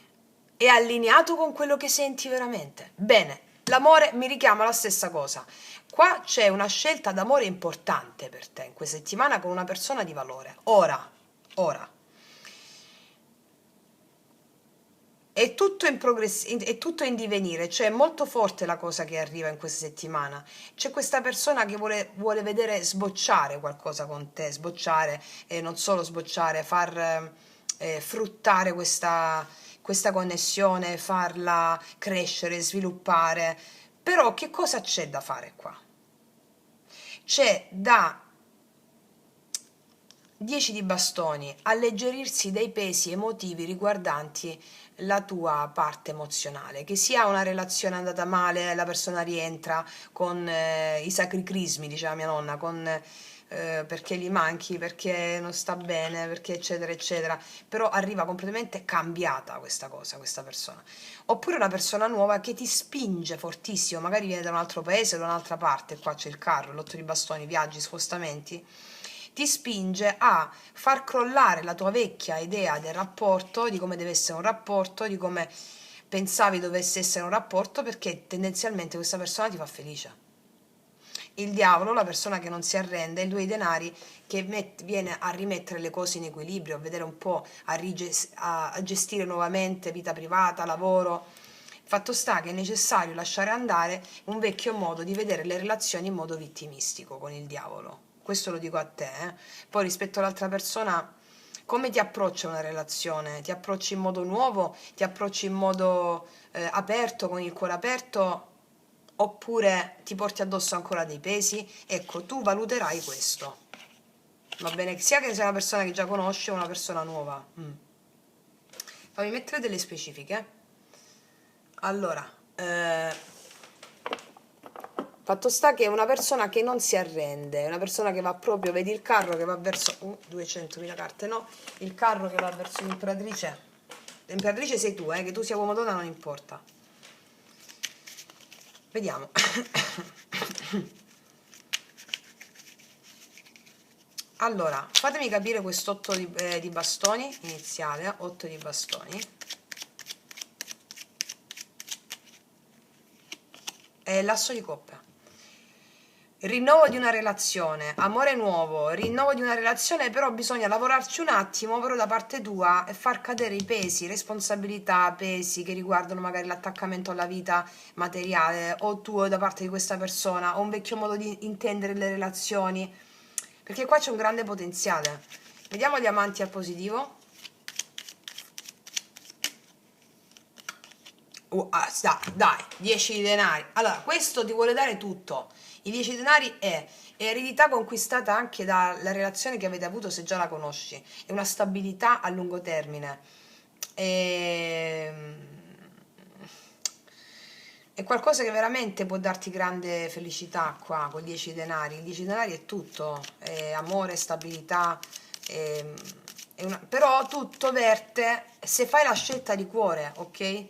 è allineato con quello che senti veramente. Bene, l'amore mi richiama la stessa cosa. Qua c'è una scelta d'amore importante per te in questa settimana con una persona di valore. Ora, è tutto è tutto in divenire, cioè è molto forte la cosa che arriva in questa settimana. C'è questa persona che vuole vedere sbocciare qualcosa con te, sbocciare, e non solo sbocciare, far fruttare questa connessione, farla crescere, sviluppare. Però che cosa c'è da fare qua? C'è da 10 di bastoni, alleggerirsi dei pesi emotivi riguardanti la tua parte emozionale, che sia una relazione andata male, la persona rientra con i sacri crismi, diceva mia nonna, con perché gli manchi, perché non sta bene, perché eccetera eccetera, però arriva completamente cambiata questa cosa, questa persona. Oppure una persona nuova che ti spinge fortissimo, magari viene da un altro paese, da un'altra parte, qua c'è il carro, l'otto di bastoni, viaggi, spostamenti, ti spinge a far crollare la tua vecchia idea del rapporto, di come deve essere un rapporto, di come pensavi dovesse essere un rapporto, perché tendenzialmente questa persona ti fa felice. Il diavolo, la persona che non si arrende, il 2 di denari che viene a rimettere le cose in equilibrio, a vedere un po', a gestire nuovamente vita privata, lavoro. Fatto sta che è necessario lasciare andare un vecchio modo di vedere le relazioni in modo vittimistico con il diavolo. Questo lo dico a te, eh. Poi rispetto all'altra persona, come ti approccia una relazione? Ti approcci in modo nuovo? Ti approcci in modo aperto, con il cuore aperto? Oppure ti porti addosso ancora dei pesi? Ecco, tu valuterai questo. Va bene, sia che sia una persona che già conosci o una persona nuova. Fammi mettere delle specifiche. Allora, fatto sta che è una persona che non si arrende, è una persona che va proprio, vedi il carro che va verso 200.000 carte, no? Il carro che va verso l'imperatrice. L'imperatrice sei tu, che tu sia uomo o donna non importa. Vediamo. Allora, fatemi capire quest'otto di bastoni iniziale, 8 di bastoni. L'asso di coppe. Rinnovo di una relazione, amore nuovo, rinnovo di una relazione, però bisogna lavorarci un attimo però da parte tua e far cadere i pesi, responsabilità, pesi che riguardano magari l'attaccamento alla vita materiale o tuo da parte di questa persona o un vecchio modo di intendere le relazioni, perché qua c'è un grande potenziale. Vediamo gli amanti al positivo. Dai, 10 di denari. Allora, questo ti vuole dare tutto. I 10 denari è eredità conquistata anche dalla relazione che avete avuto se già la conosci. È una stabilità a lungo termine. È qualcosa che veramente può darti grande felicità qua con 10 denari. Il 10 denari è tutto, è amore, stabilità, però tutto verte se fai la scelta di cuore, ok?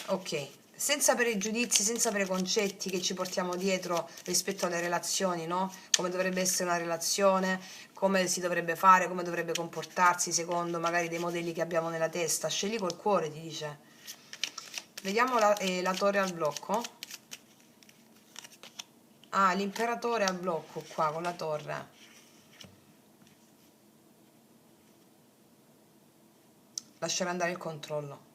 Ok, senza pregiudizi, senza preconcetti che ci portiamo dietro rispetto alle relazioni, no? Come dovrebbe essere una relazione, come si dovrebbe fare, come dovrebbe comportarsi secondo magari dei modelli che abbiamo nella testa. Scegli col cuore, ti dice. Vediamo la torre al blocco. Ah, l'imperatore al blocco qua con la torre. Lasciare andare il controllo.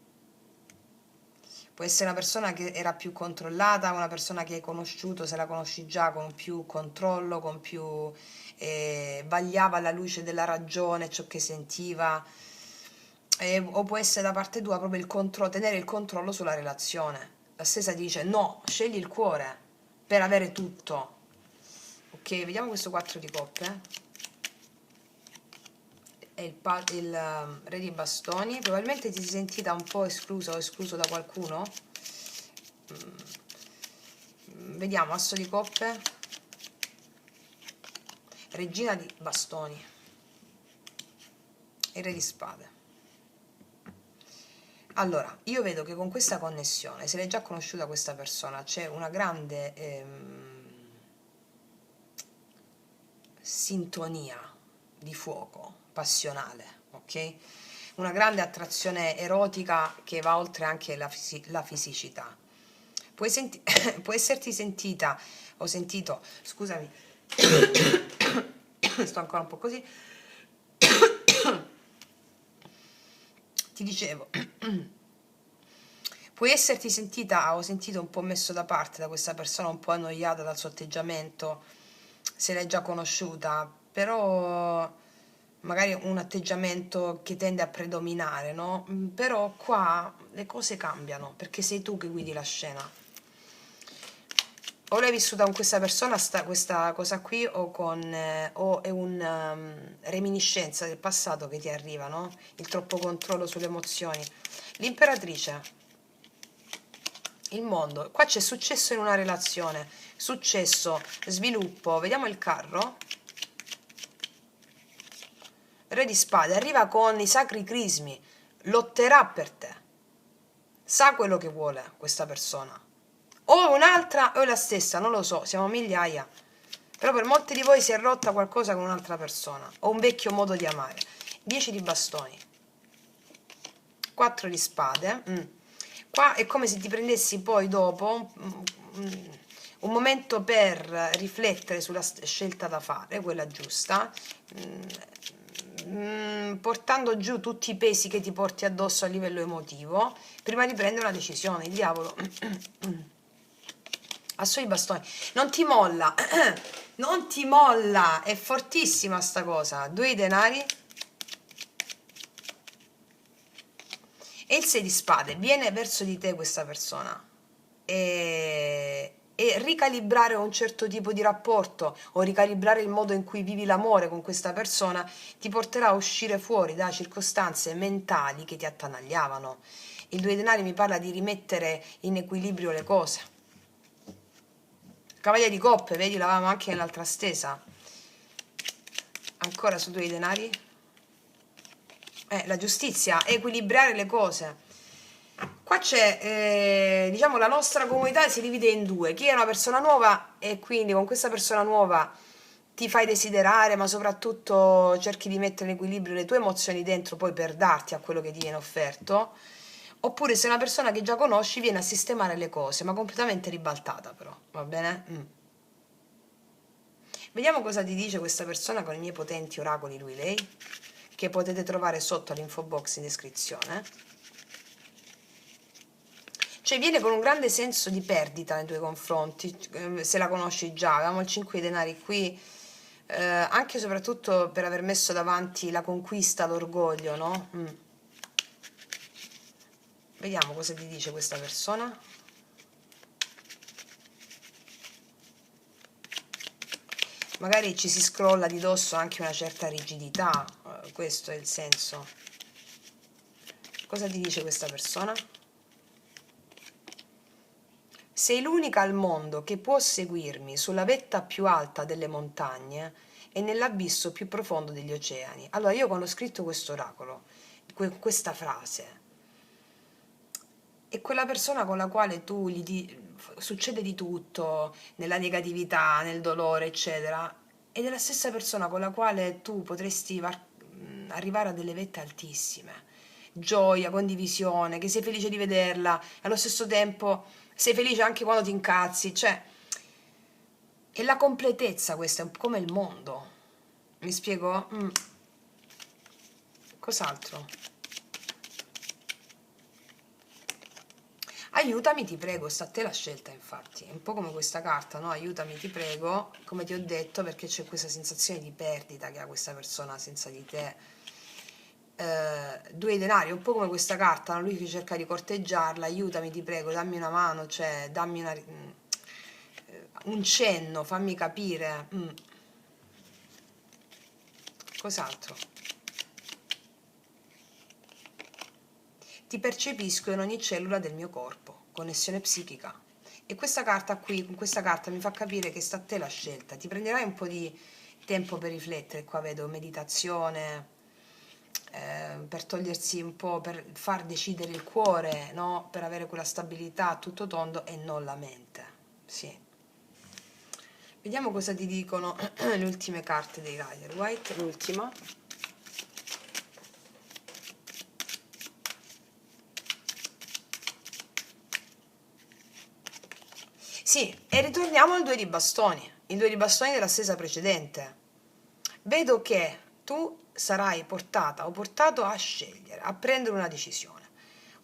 Può essere una persona che era più controllata, una persona che hai conosciuto, se la conosci già, con più controllo, con più vagliava alla luce della ragione ciò che sentiva, o può essere da parte tua proprio il controllo, tenere il controllo sulla relazione. La stessa dice no, scegli il cuore per avere tutto. Ok, vediamo questo 4 di coppe. È il re di bastoni. Probabilmente ti sei sentita un po' escluso o escluso da qualcuno. Vediamo, asso di coppe, regina di bastoni, e re di spade. Allora, io vedo che con questa connessione, se l'hai già conosciuta questa persona, c'è una grande sintonia di fuoco, passionale, ok? Una grande attrazione erotica che va oltre anche la fisicità. Può esserti sentita o sentito, scusami, sto ancora un po' così, ti dicevo, puoi esserti sentita o sentito un po' messo da parte da questa persona, un po' annoiata dal suo atteggiamento, se l'hai già conosciuta, però magari un atteggiamento che tende a predominare, no? Però qua le cose cambiano, perché sei tu che guidi la scena. O l'hai vissuta con questa persona, questa cosa qui, o è una reminiscenza del passato che ti arriva, no? Il troppo controllo sulle emozioni. L'imperatrice, il mondo. Qua c'è successo in una relazione, successo, sviluppo. Vediamo il carro. Re di spade, arriva con i sacri crismi, lotterà per te. Sa quello che vuole questa persona. O un'altra o è la stessa, non lo so, siamo migliaia. Però per molti di voi si è rotta qualcosa con un'altra persona, o un vecchio modo di amare. 10 di bastoni. 4 di spade. Qua è come se ti prendessi poi dopo un momento per riflettere sulla scelta da fare, quella giusta, portando giù tutti i pesi che ti porti addosso a livello emotivo, prima di prendere una decisione. Il diavolo. Asso di bastoni. Non ti molla. Non ti molla. È fortissima sta cosa. 2 di denari. E il 6 di spade. Viene verso di te questa persona. E ricalibrare un certo tipo di rapporto o ricalibrare il modo in cui vivi l'amore con questa persona ti porterà a uscire fuori da circostanze mentali che ti attanagliavano. Il 2 di denari mi parla di rimettere in equilibrio le cose. Cavaliere di coppe, vedi, l'avevamo anche nell'altra stesa. Ancora su 2 di denari. La giustizia, equilibrare le cose. Qua c'è, diciamo, la nostra comunità si divide in due. Chi è una persona nuova e quindi con questa persona nuova ti fai desiderare, ma soprattutto cerchi di mettere in equilibrio le tue emozioni dentro poi per darti a quello che ti viene offerto. Oppure se una persona che già conosci viene a sistemare le cose, ma completamente ribaltata però, va bene? Vediamo cosa ti dice questa persona con i miei potenti oracoli lui-lei, che potete trovare sotto all'info box in descrizione. Cioè viene con un grande senso di perdita nei tuoi confronti, se la conosci già. Avevamo il 5 di denari qui, anche e soprattutto per aver messo davanti la conquista, l'orgoglio, no? Vediamo cosa ti dice questa persona. Magari ci si scrolla di dosso anche una certa rigidità, questo è il senso. Cosa ti dice questa persona? Sei l'unica al mondo che può seguirmi sulla vetta più alta delle montagne e nell'abisso più profondo degli oceani. Allora io quando ho scritto questo oracolo, questa frase, è quella persona con la quale tu succede di tutto, nella negatività, nel dolore, eccetera, ed è la stessa persona con la quale tu potresti arrivare a delle vette altissime. Gioia, condivisione, che sei felice di vederla, allo stesso tempo sei felice anche quando ti incazzi, cioè è la completezza questa, è come il mondo. Mi spiego? Cos'altro? Aiutami, ti prego, sta a te la scelta, infatti. È un po' come questa carta, no? Aiutami, ti prego, come ti ho detto, perché c'è questa sensazione di perdita che ha questa persona senza di te. Due denari, un po' come questa carta, no? Lui che cerca di corteggiarla, aiutami, ti prego, dammi una mano, cioè dammi un cenno, fammi capire. Cos'altro? Ti percepisco in ogni cellula del mio corpo, connessione psichica. E questa carta qui, con questa carta mi fa capire che sta a te la scelta. Ti prenderai un po' di tempo per riflettere, qua vedo meditazione, per togliersi un po', per far decidere il cuore, no? Per avere quella stabilità a tutto tondo e non la mente. Sì. Vediamo cosa ti dicono le ultime carte dei Rider White, l'ultima. Sì, e ritorniamo al 2 di bastoni, il 2 di bastoni della stesa precedente. Vedo che tu sarai portata o portato a scegliere, a prendere una decisione.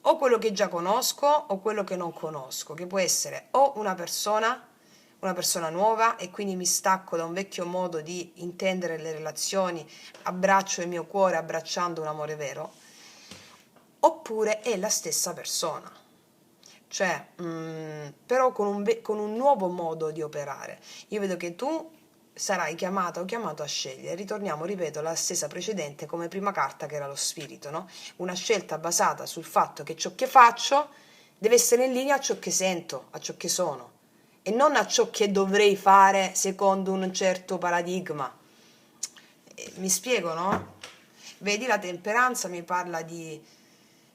O quello che già conosco o quello che non conosco, che può essere o una persona nuova e quindi mi stacco da un vecchio modo di intendere le relazioni, abbraccio il mio cuore abbracciando un amore vero, oppure è la stessa persona. Cioè, però con un nuovo modo di operare. Io vedo che tu sarai chiamata o chiamato a scegliere. Ritorniamo, ripeto, alla stessa precedente come prima carta che era lo spirito, no? Una scelta basata sul fatto che ciò che faccio deve essere in linea a ciò che sento, a ciò che sono e non a ciò che dovrei fare secondo un certo paradigma. Mi spiego, no? Vedi, la temperanza mi parla di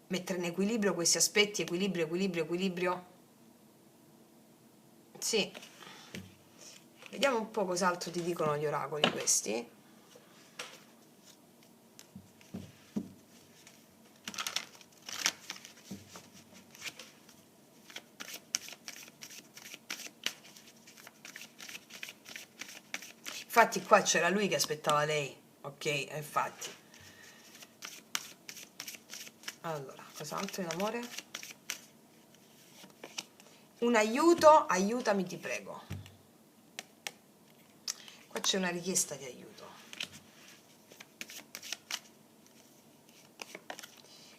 mettere in equilibrio questi aspetti, equilibrio, equilibrio, equilibrio. Sì. Vediamo un po' cos'altro ti dicono gli oracoli questi. Infatti qua c'era lui che aspettava lei, ok? Infatti. Allora, cos'altro in amore? Un aiuto, aiutami ti prego. Qua c'è una richiesta di aiuto.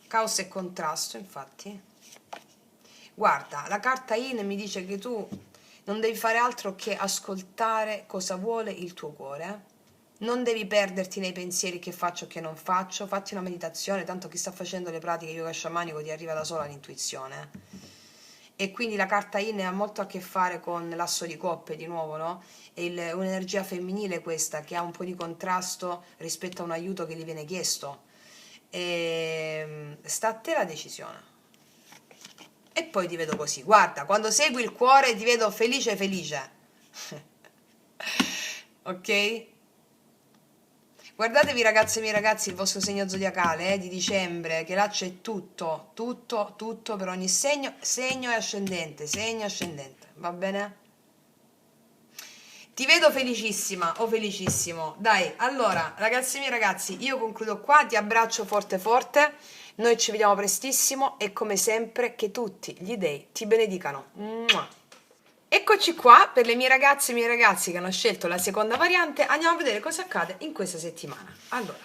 Caos e contrasto, infatti. Guarda, la carta IN mi dice che tu non devi fare altro che ascoltare cosa vuole il tuo cuore. Non devi perderti nei pensieri che faccio o che non faccio. Fatti una meditazione, tanto chi sta facendo le pratiche yoga sciamanico ti arriva da sola l'intuizione. E quindi la carta IN ha molto a che fare con l'asso di coppe, di nuovo, no? È un'energia femminile questa che ha un po' di contrasto rispetto a un aiuto che gli viene chiesto. Sta a te la decisione. E poi ti vedo così, guarda, quando segui il cuore ti vedo felice felice. Ok? Guardatevi ragazze e miei ragazzi il vostro segno zodiacale di dicembre, che là c'è tutto, tutto, tutto per ogni segno, segno e ascendente, va bene? Ti vedo felicissima o felicissimo. Dai, allora, ragazzi e miei ragazzi, io concludo qua, ti abbraccio forte forte, noi ci vediamo prestissimo e come sempre che tutti gli dei ti benedicano. Mua. Eccoci qua per le mie ragazze e i miei ragazzi che hanno scelto la seconda variante, andiamo a vedere cosa accade in questa settimana. Allora,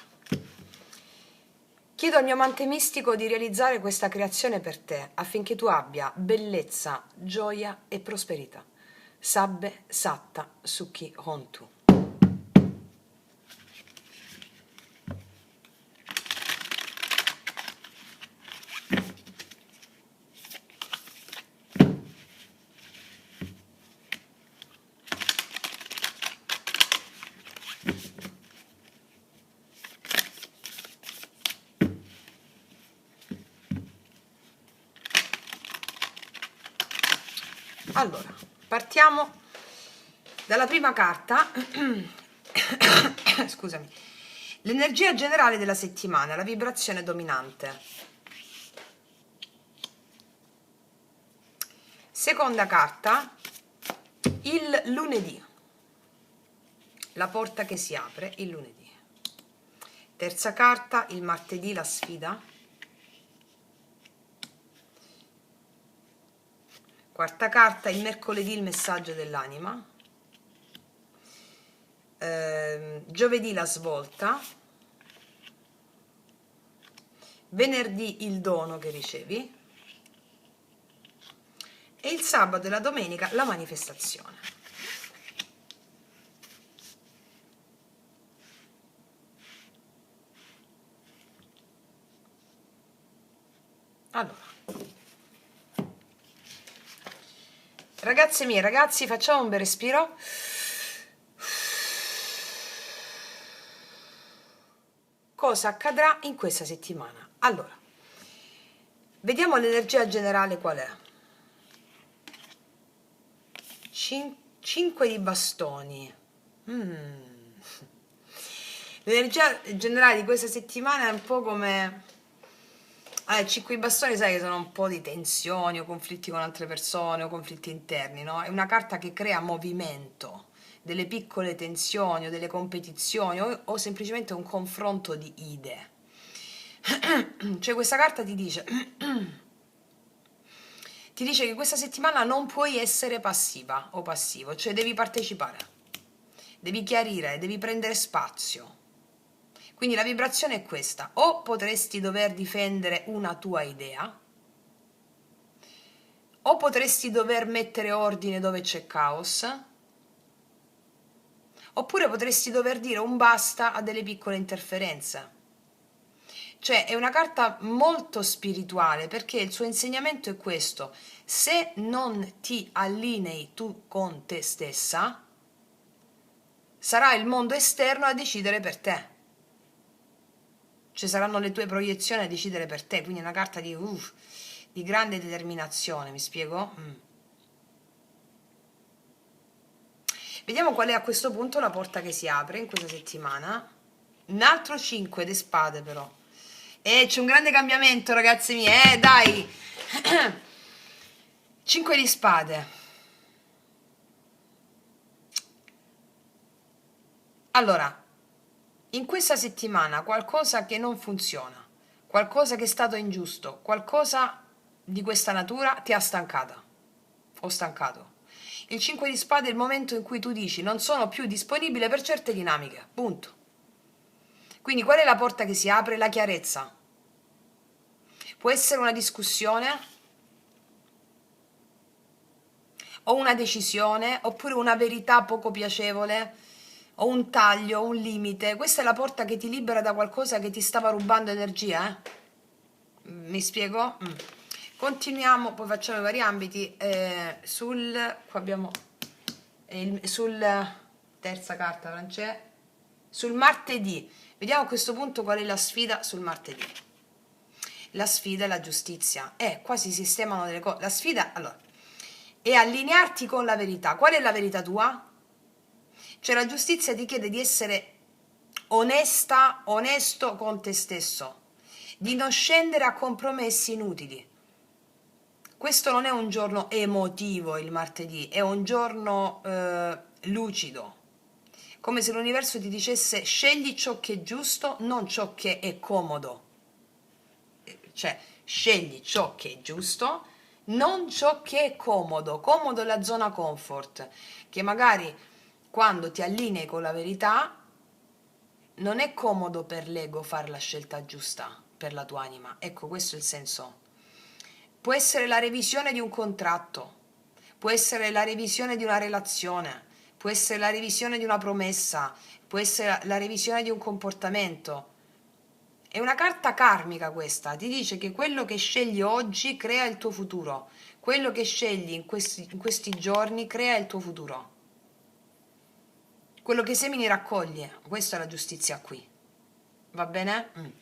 chiedo al mio amante mistico di realizzare questa creazione per te affinché tu abbia bellezza, gioia e prosperità. Sabbe Satta Sukhi Hontu. Allora, partiamo dalla prima carta. Scusami. L'energia generale della settimana, la vibrazione dominante. Seconda carta, il lunedì. La porta che si apre il lunedì. Terza carta, il martedì, la sfida. Quarta carta, il mercoledì, il messaggio dell'anima. Giovedì, la svolta. Venerdì, il dono che ricevi. E il sabato e la domenica, la manifestazione. Allora, ragazze mie, ragazzi, facciamo un bel respiro. Cosa accadrà in questa settimana? Allora, vediamo l'energia generale qual è. 5 di bastoni. L'energia generale di questa settimana è un po' come... 5 di bastoni, sai che sono un po' di tensioni o conflitti con altre persone o conflitti interni, no? È una carta che crea movimento, delle piccole tensioni o delle competizioni o semplicemente un confronto di idee. Cioè questa carta ti dice che questa settimana non puoi essere passiva o passivo, cioè devi partecipare, devi chiarire, devi prendere spazio. Quindi la vibrazione è questa: o potresti dover difendere una tua idea, o potresti dover mettere ordine dove c'è caos, oppure potresti dover dire un basta a delle piccole interferenze. Cioè è una carta molto spirituale, perché il suo insegnamento è questo: se non ti allinei tu con te stessa, sarà il mondo esterno a decidere per te. Ci saranno le tue proiezioni a decidere per te, quindi è una carta di grande determinazione, mi spiego? Vediamo qual è a questo punto la porta che si apre in questa settimana. Un altro 5 di spade però. C'è un grande cambiamento, ragazzi miei, dai! 5 di spade. Allora, in questa settimana qualcosa che non funziona, qualcosa che è stato ingiusto, qualcosa di questa natura ti ha stancata o stancato. Il 5 di spade è il momento in cui tu dici non sono più disponibile per certe dinamiche, punto. Quindi qual è la porta che si apre? La chiarezza. Può essere una discussione o una decisione, oppure una verità poco piacevole, o un taglio, un limite. Questa è la porta che ti libera da qualcosa che ti stava rubando energia, Mi spiego? Continuiamo, poi facciamo i vari ambiti. Qua abbiamo sul terza carta, non c'è? Sul martedì. Vediamo a questo punto qual è la sfida sul martedì. La sfida è la giustizia. Qua si sistemano delle cose. La sfida, allora, è allinearti con la verità. Qual è la verità tua? Cioè la giustizia ti chiede di essere onesta, onesto con te stesso, di non scendere a compromessi inutili. Questo non è un giorno emotivo, il martedì, è un giorno lucido, come se l'universo ti dicesse scegli ciò che è giusto, non ciò che è comodo. Cioè scegli ciò che è giusto, non ciò che è comodo. Comodo è la zona comfort, che magari quando ti allinei con la verità non è comodo per l'ego fare la scelta giusta per la tua anima. Ecco, questo è il senso. Può essere la revisione di un contratto, può essere la revisione di una relazione, può essere la revisione di una promessa, può essere la revisione di un comportamento. È una carta karmica questa, ti dice che quello che scegli oggi crea il tuo futuro, quello che scegli in questi giorni crea il tuo futuro. Quello che semini raccogli, questa è la giustizia qui. Va bene?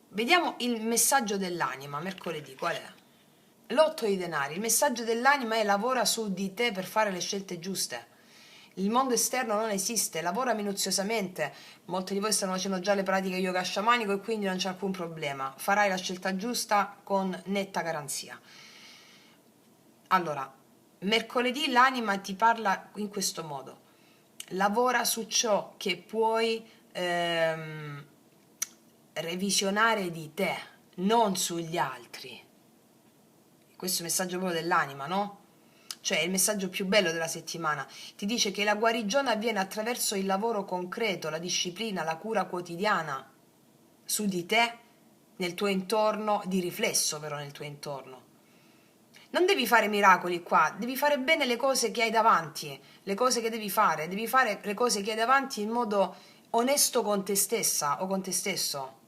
Vediamo il messaggio dell'anima, mercoledì, qual è? L'otto di denari, il messaggio dell'anima è lavora su di te per fare le scelte giuste. Il mondo esterno non esiste, lavora minuziosamente. Molti di voi stanno facendo già le pratiche yoga sciamanico e quindi non c'è alcun problema. Farai la scelta giusta con netta garanzia. Allora, mercoledì l'anima ti parla in questo modo. Lavora su ciò che puoi revisionare di te, non sugli altri. Questo è il messaggio proprio dell'anima, no? Cioè è il messaggio più bello della settimana. Ti dice che la guarigione avviene attraverso il lavoro concreto, la disciplina, la cura quotidiana su di te, nel tuo intorno, di riflesso però nel tuo intorno. Non devi fare miracoli qua, devi fare bene le cose che hai davanti, le cose che devi fare le cose che hai davanti in modo onesto con te stessa o con te stesso.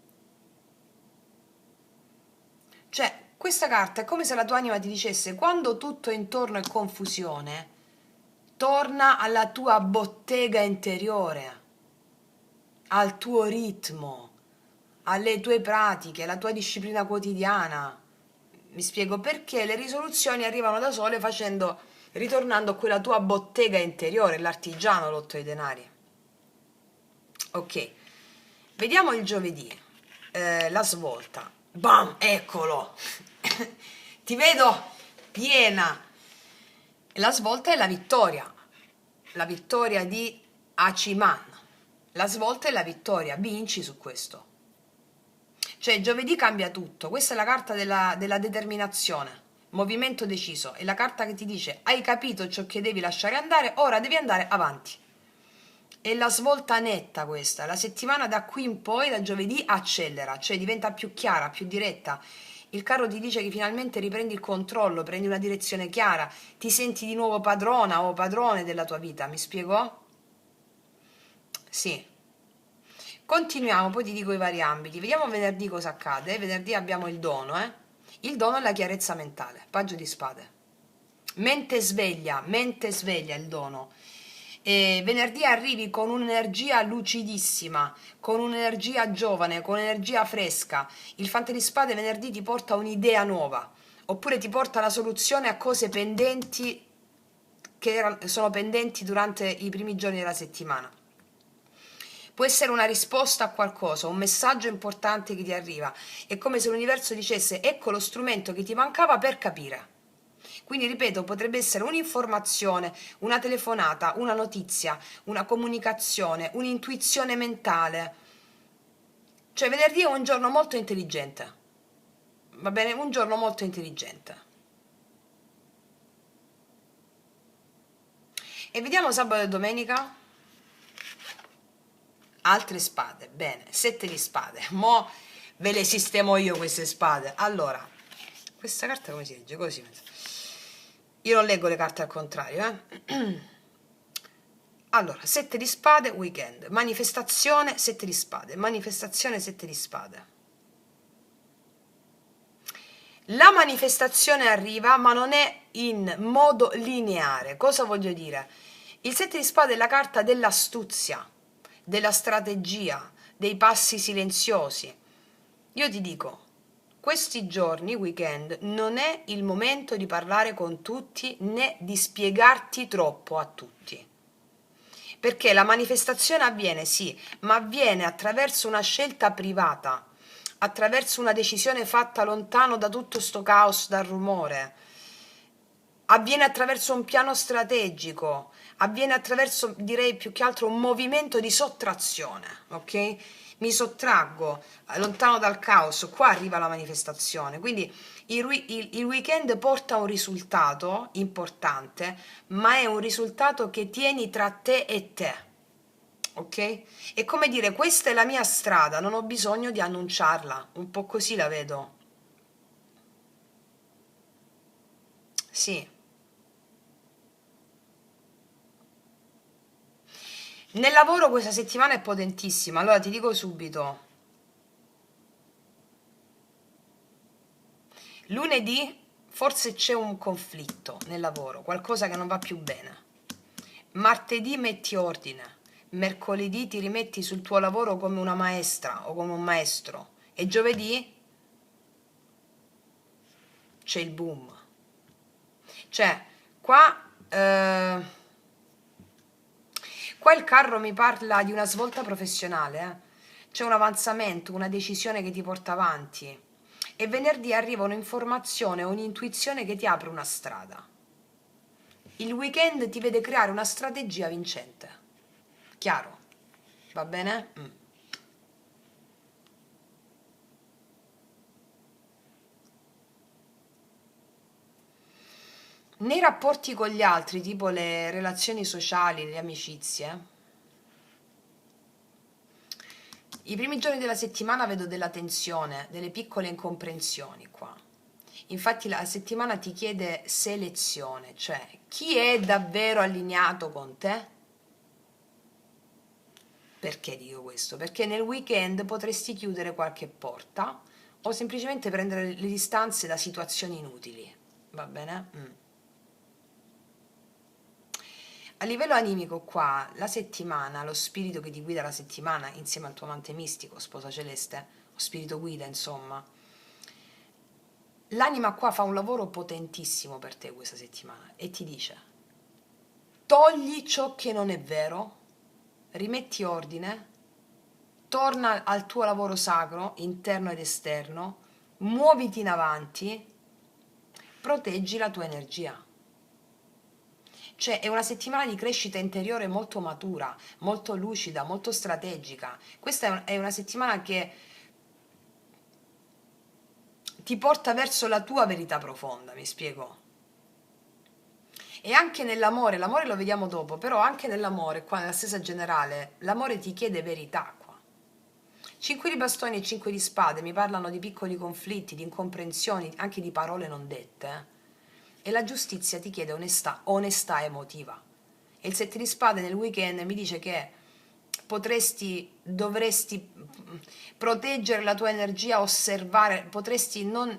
Cioè, questa carta è come se la tua anima ti dicesse: quando tutto intorno è confusione, torna alla tua bottega interiore, al tuo ritmo, alle tue pratiche, alla tua disciplina quotidiana. Mi spiego perché le risoluzioni arrivano da sole ritornando a quella tua bottega interiore, l'artigiano, l'otto di denari. Ok, vediamo il giovedì, la svolta. Bam, eccolo! Ti vedo piena. La svolta è la vittoria di Hachiman. La svolta è la vittoria, vinci su questo. Cioè, giovedì cambia tutto. Questa è la carta della determinazione, movimento deciso. È la carta che ti dice: hai capito ciò che devi lasciare andare, ora devi andare avanti. È la svolta netta questa. La settimana da qui in poi, da giovedì, accelera, cioè diventa più chiara, più diretta. Il carro ti dice che finalmente riprendi il controllo, prendi una direzione chiara, ti senti di nuovo padrona o padrone della tua vita. Mi spiego? Sì. Continuiamo, poi ti dico i vari ambiti. Vediamo venerdì cosa accade. Venerdì abbiamo il dono, eh? Il dono è la chiarezza mentale. Paggio di spade. Mente sveglia il dono. E venerdì arrivi con un'energia lucidissima, con un'energia giovane, con un'energia fresca. Il fante di spade venerdì ti porta un'idea nuova, oppure ti porta la soluzione a cose pendenti sono pendenti durante i primi giorni della settimana. Può essere una risposta a qualcosa, un messaggio importante che ti arriva. È come se l'universo dicesse: ecco lo strumento che ti mancava per capire. Quindi, ripeto, potrebbe essere un'informazione, una telefonata, una notizia, una comunicazione, un'intuizione mentale. Cioè, venerdì è un giorno molto intelligente. Va bene? Un giorno molto intelligente. E vediamo sabato e domenica. Altre spade. Bene, 7 di spade. Mo ve le sistemo io queste spade. Allora, questa carta come si legge? Così. Io non leggo le carte al contrario, Allora, 7 di spade, weekend, manifestazione, 7 di spade, manifestazione, 7 di spade. La manifestazione arriva, ma non è in modo lineare. Cosa voglio dire? Il 7 di spade è la carta dell'astuzia, della strategia, dei passi silenziosi. Io ti dico, questi giorni, weekend, non è il momento di parlare con tutti né di spiegarti troppo a tutti. Perché la manifestazione avviene, sì, ma avviene attraverso una scelta privata, attraverso una decisione fatta lontano da tutto sto caos, dal rumore. Avviene attraverso un piano strategico, avviene attraverso, direi più che altro, un movimento di sottrazione, ok? Mi sottraggo, lontano dal caos, qua arriva la manifestazione. Quindi il weekend porta un risultato importante, ma è un risultato che tieni tra te e te, ok? È come dire: questa è la mia strada, non ho bisogno di annunciarla, un po' così la vedo. Sì. Nel lavoro questa settimana è potentissima, allora ti dico subito. Lunedì forse c'è un conflitto nel lavoro, qualcosa che non va più bene. Martedì metti ordine, mercoledì ti rimetti sul tuo lavoro come una maestra o come un maestro, e giovedì c'è il boom. Cioè, qua il carro mi parla di una svolta professionale, c'è un avanzamento, una decisione che ti porta avanti e venerdì arriva un'informazione, un'intuizione che ti apre una strada. Il weekend ti vede creare una strategia vincente. Chiaro? Va bene? Nei rapporti con gli altri, tipo le relazioni sociali, le amicizie, i primi giorni della settimana vedo della tensione, delle piccole incomprensioni qua. Infatti la settimana ti chiede selezione, cioè chi è davvero allineato con te? Perché dico questo? Perché nel weekend potresti chiudere qualche porta o semplicemente prendere le distanze da situazioni inutili. Va bene? A livello animico qua, la settimana, lo spirito che ti guida la settimana insieme al tuo amante mistico, sposa celeste, o spirito guida, insomma, l'anima qua fa un lavoro potentissimo per te questa settimana e ti dice: togli ciò che non è vero, rimetti ordine, torna al tuo lavoro sacro, interno ed esterno, muoviti in avanti, proteggi la tua energia. Cioè è una settimana di crescita interiore molto matura, molto lucida, molto strategica. Questa è una settimana che ti porta verso la tua verità profonda, mi spiego? E anche nell'amore, l'amore lo vediamo dopo, però anche nell'amore, qua nella stessa generale, l'amore ti chiede verità qua. 5 di bastoni e 5 di spade mi parlano di piccoli conflitti, di incomprensioni, anche di parole non dette. E la giustizia ti chiede onestà, onestà emotiva. E il 7 di spade nel weekend mi dice che dovresti proteggere la tua energia, osservare, potresti non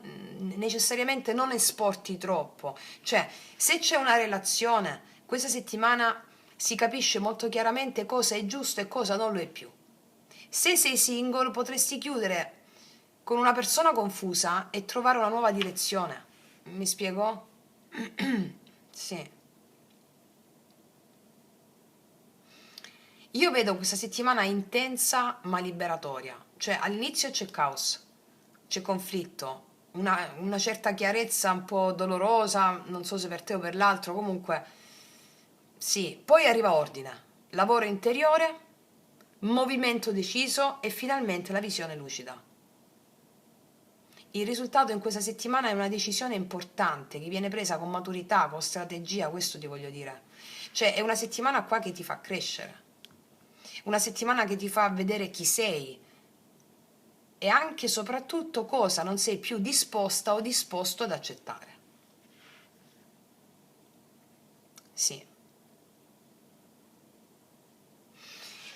necessariamente non esporti troppo. Cioè, se c'è una relazione, questa settimana si capisce molto chiaramente cosa è giusto e cosa non lo è più. Se sei single, potresti chiudere con una persona confusa e trovare una nuova direzione. Mi spiego? Sì. Io vedo questa settimana intensa ma liberatoria, cioè all'inizio c'è caos, c'è conflitto, una certa chiarezza un po' dolorosa, non so se per te o per l'altro, comunque sì, poi arriva ordine, lavoro interiore, movimento deciso e finalmente la visione lucida. Il risultato in questa settimana è una decisione importante che viene presa con maturità, con strategia, questo ti voglio dire. Cioè è una settimana qua che ti fa crescere, una settimana che ti fa vedere chi sei e anche e soprattutto cosa non sei più disposta o disposto ad accettare. Sì.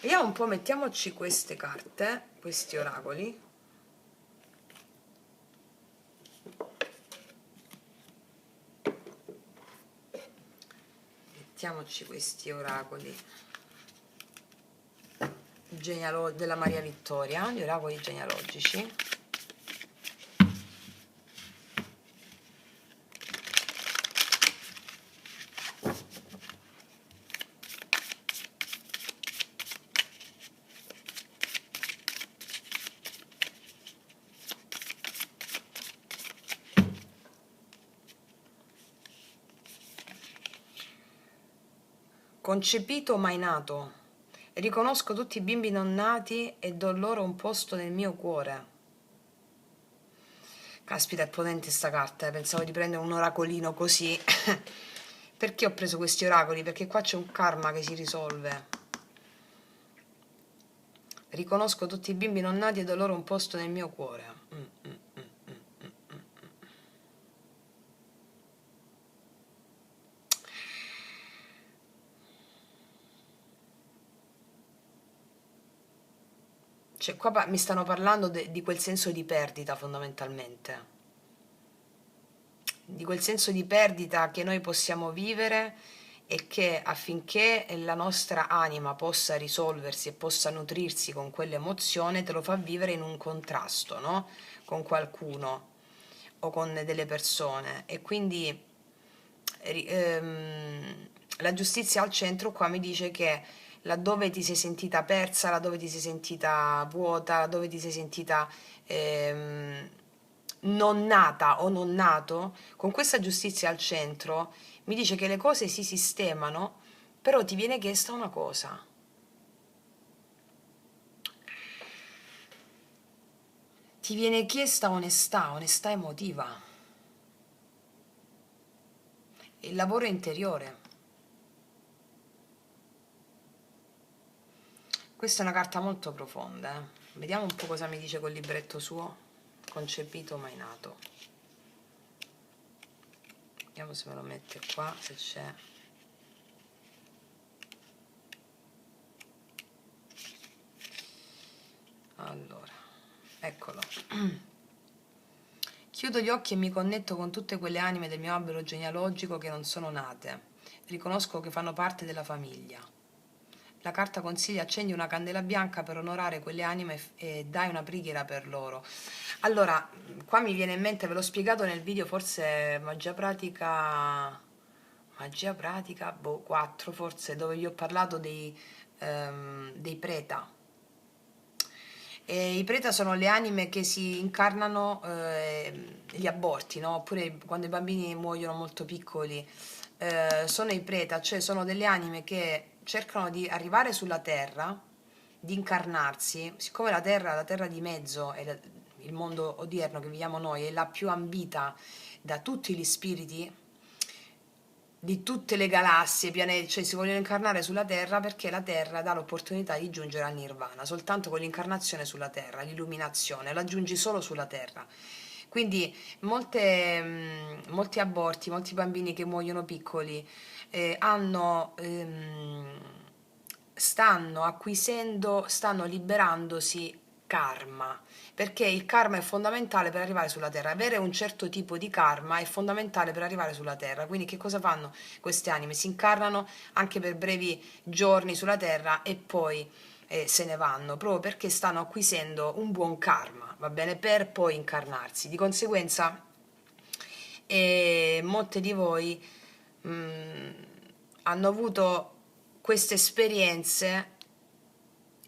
Vediamo un po', mettiamoci queste carte, questi oracoli. Mettiamoci questi oracoli della Maria Vittoria, gli oracoli genealogici. Concepito mai nato, riconosco tutti i bimbi non nati e do loro un posto nel mio cuore. Caspita, è potente sta carta, pensavo di prendere un oracolino così. Perché ho preso questi oracoli? Perché qua c'è un karma che si risolve. Riconosco tutti i bimbi non nati e do loro un posto nel mio cuore. Cioè, qua mi stanno parlando di quel senso di perdita fondamentalmente, di quel senso di perdita che noi possiamo vivere e che affinché la nostra anima possa risolversi e possa nutrirsi con quell'emozione te lo fa vivere in un contrasto, no? Con qualcuno. o con delle persone, e quindi la giustizia al centro qua mi dice che laddove ti sei sentita persa, laddove ti sei sentita vuota, laddove ti sei sentita ehm, non nata o non nato, con questa giustizia al centro mi dice che le cose si sistemano, però ti viene chiesta una cosa. Ti viene chiesta onestà, onestà emotiva, il lavoro interiore. Questa è una carta molto profonda, eh. Vediamo un po' cosa mi dice col libretto suo, concepito mai nato. Vediamo se me lo mette qua, se c'è. Allora, eccolo. Chiudo gli occhi e mi connetto con tutte quelle anime del mio albero genealogico che non sono nate. Riconosco che fanno parte della famiglia. La carta consiglia: accendi una candela bianca per onorare quelle anime e dai una preghiera per loro. Allora, qua mi viene in mente, ve l'ho spiegato nel video, forse magia pratica, boh, 4 forse, dove vi ho parlato dei preta. E i preta sono le anime che si incarnano gli aborti, no? Oppure quando i bambini muoiono molto piccoli, sono i preta, cioè sono delle anime che cercano di arrivare sulla terra, di incarnarsi, siccome la terra di mezzo, il mondo odierno che viviamo noi, è la più ambita da tutti gli spiriti di tutte le galassie, pianeti, cioè si vogliono incarnare sulla Terra perché la Terra dà l'opportunità di giungere al Nirvana, soltanto con l'incarnazione sulla Terra, l'illuminazione, la giungi solo sulla Terra. Quindi molti aborti, molti bambini che muoiono piccoli stanno acquisendo, stanno liberandosi karma, perché il karma è fondamentale per arrivare sulla terra. Avere un certo tipo di karma è fondamentale per arrivare sulla terra. Quindi che cosa fanno queste anime? Si incarnano anche per brevi giorni sulla terra e poi se ne vanno, proprio perché stanno acquisendo un buon karma, va bene, per poi incarnarsi. Di conseguenza molte di voi hanno avuto queste esperienze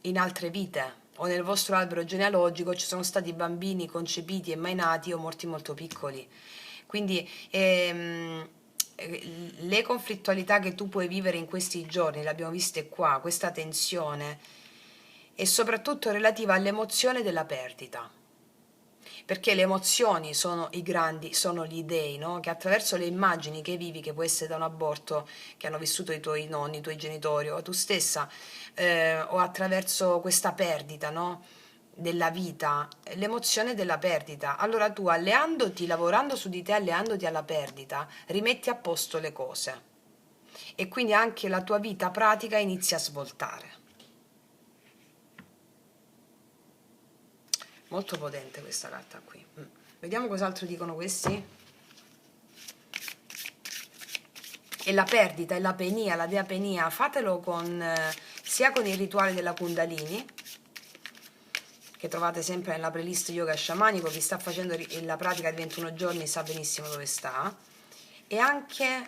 in altre vite, o nel vostro albero genealogico ci sono stati bambini concepiti e mai nati o morti molto piccoli. Quindi le conflittualità che tu puoi vivere in questi giorni, le abbiamo viste qua, questa tensione, è soprattutto relativa all'emozione della perdita. Perché le emozioni sono i grandi, sono gli dei, no? Che attraverso le immagini che vivi, che può essere da un aborto che hanno vissuto i tuoi nonni, i tuoi genitori o tu stessa, o attraverso questa perdita, no? Della vita, l'emozione della perdita. Allora tu, alleandoti, lavorando su di te, alleandoti alla perdita, rimetti a posto le cose e quindi anche la tua vita pratica inizia a svoltare. Molto potente questa carta qui. Vediamo cos'altro dicono questi. E la perdita, e la penia, la dea penia, fatelo sia con il rituale della Kundalini, che trovate sempre nella playlist yoga sciamanico. Chi sta facendo la pratica di 21 giorni sa benissimo dove sta, e anche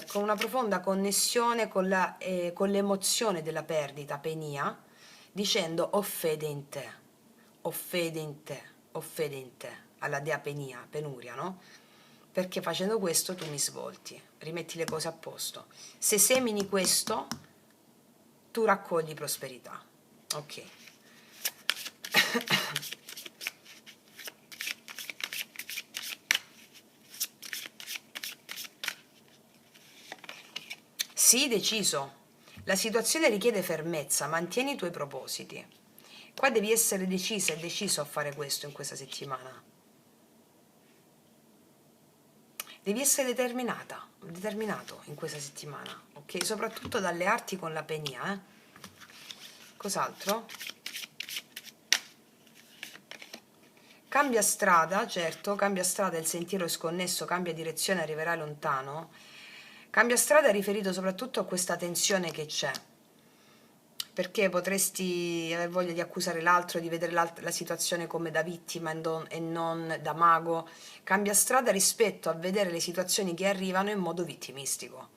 con una profonda connessione con l'emozione della perdita, penia, dicendo: ho fede in te, ho fede in te, ho fede in te, alla dea penia, penuria, no? Perché facendo questo tu mi svolti, rimetti le cose a posto. Se semini questo, tu raccogli prosperità. Ok. Sii deciso. La situazione richiede fermezza, mantieni i tuoi propositi. Qua devi essere decisa e deciso a fare questo in questa settimana. Devi essere determinato in questa settimana, ok? Soprattutto ad allearti con la penia, eh? Cos'altro? Cambia strada, certo, cambia strada, il sentiero è sconnesso, cambia direzione, arriverai lontano. Cambia strada è riferito soprattutto a questa tensione che c'è. perché potresti aver voglia di accusare l'altro, di vedere la situazione come da vittima e non da mago. Cambia strada rispetto a vedere le situazioni che arrivano in modo vittimistico.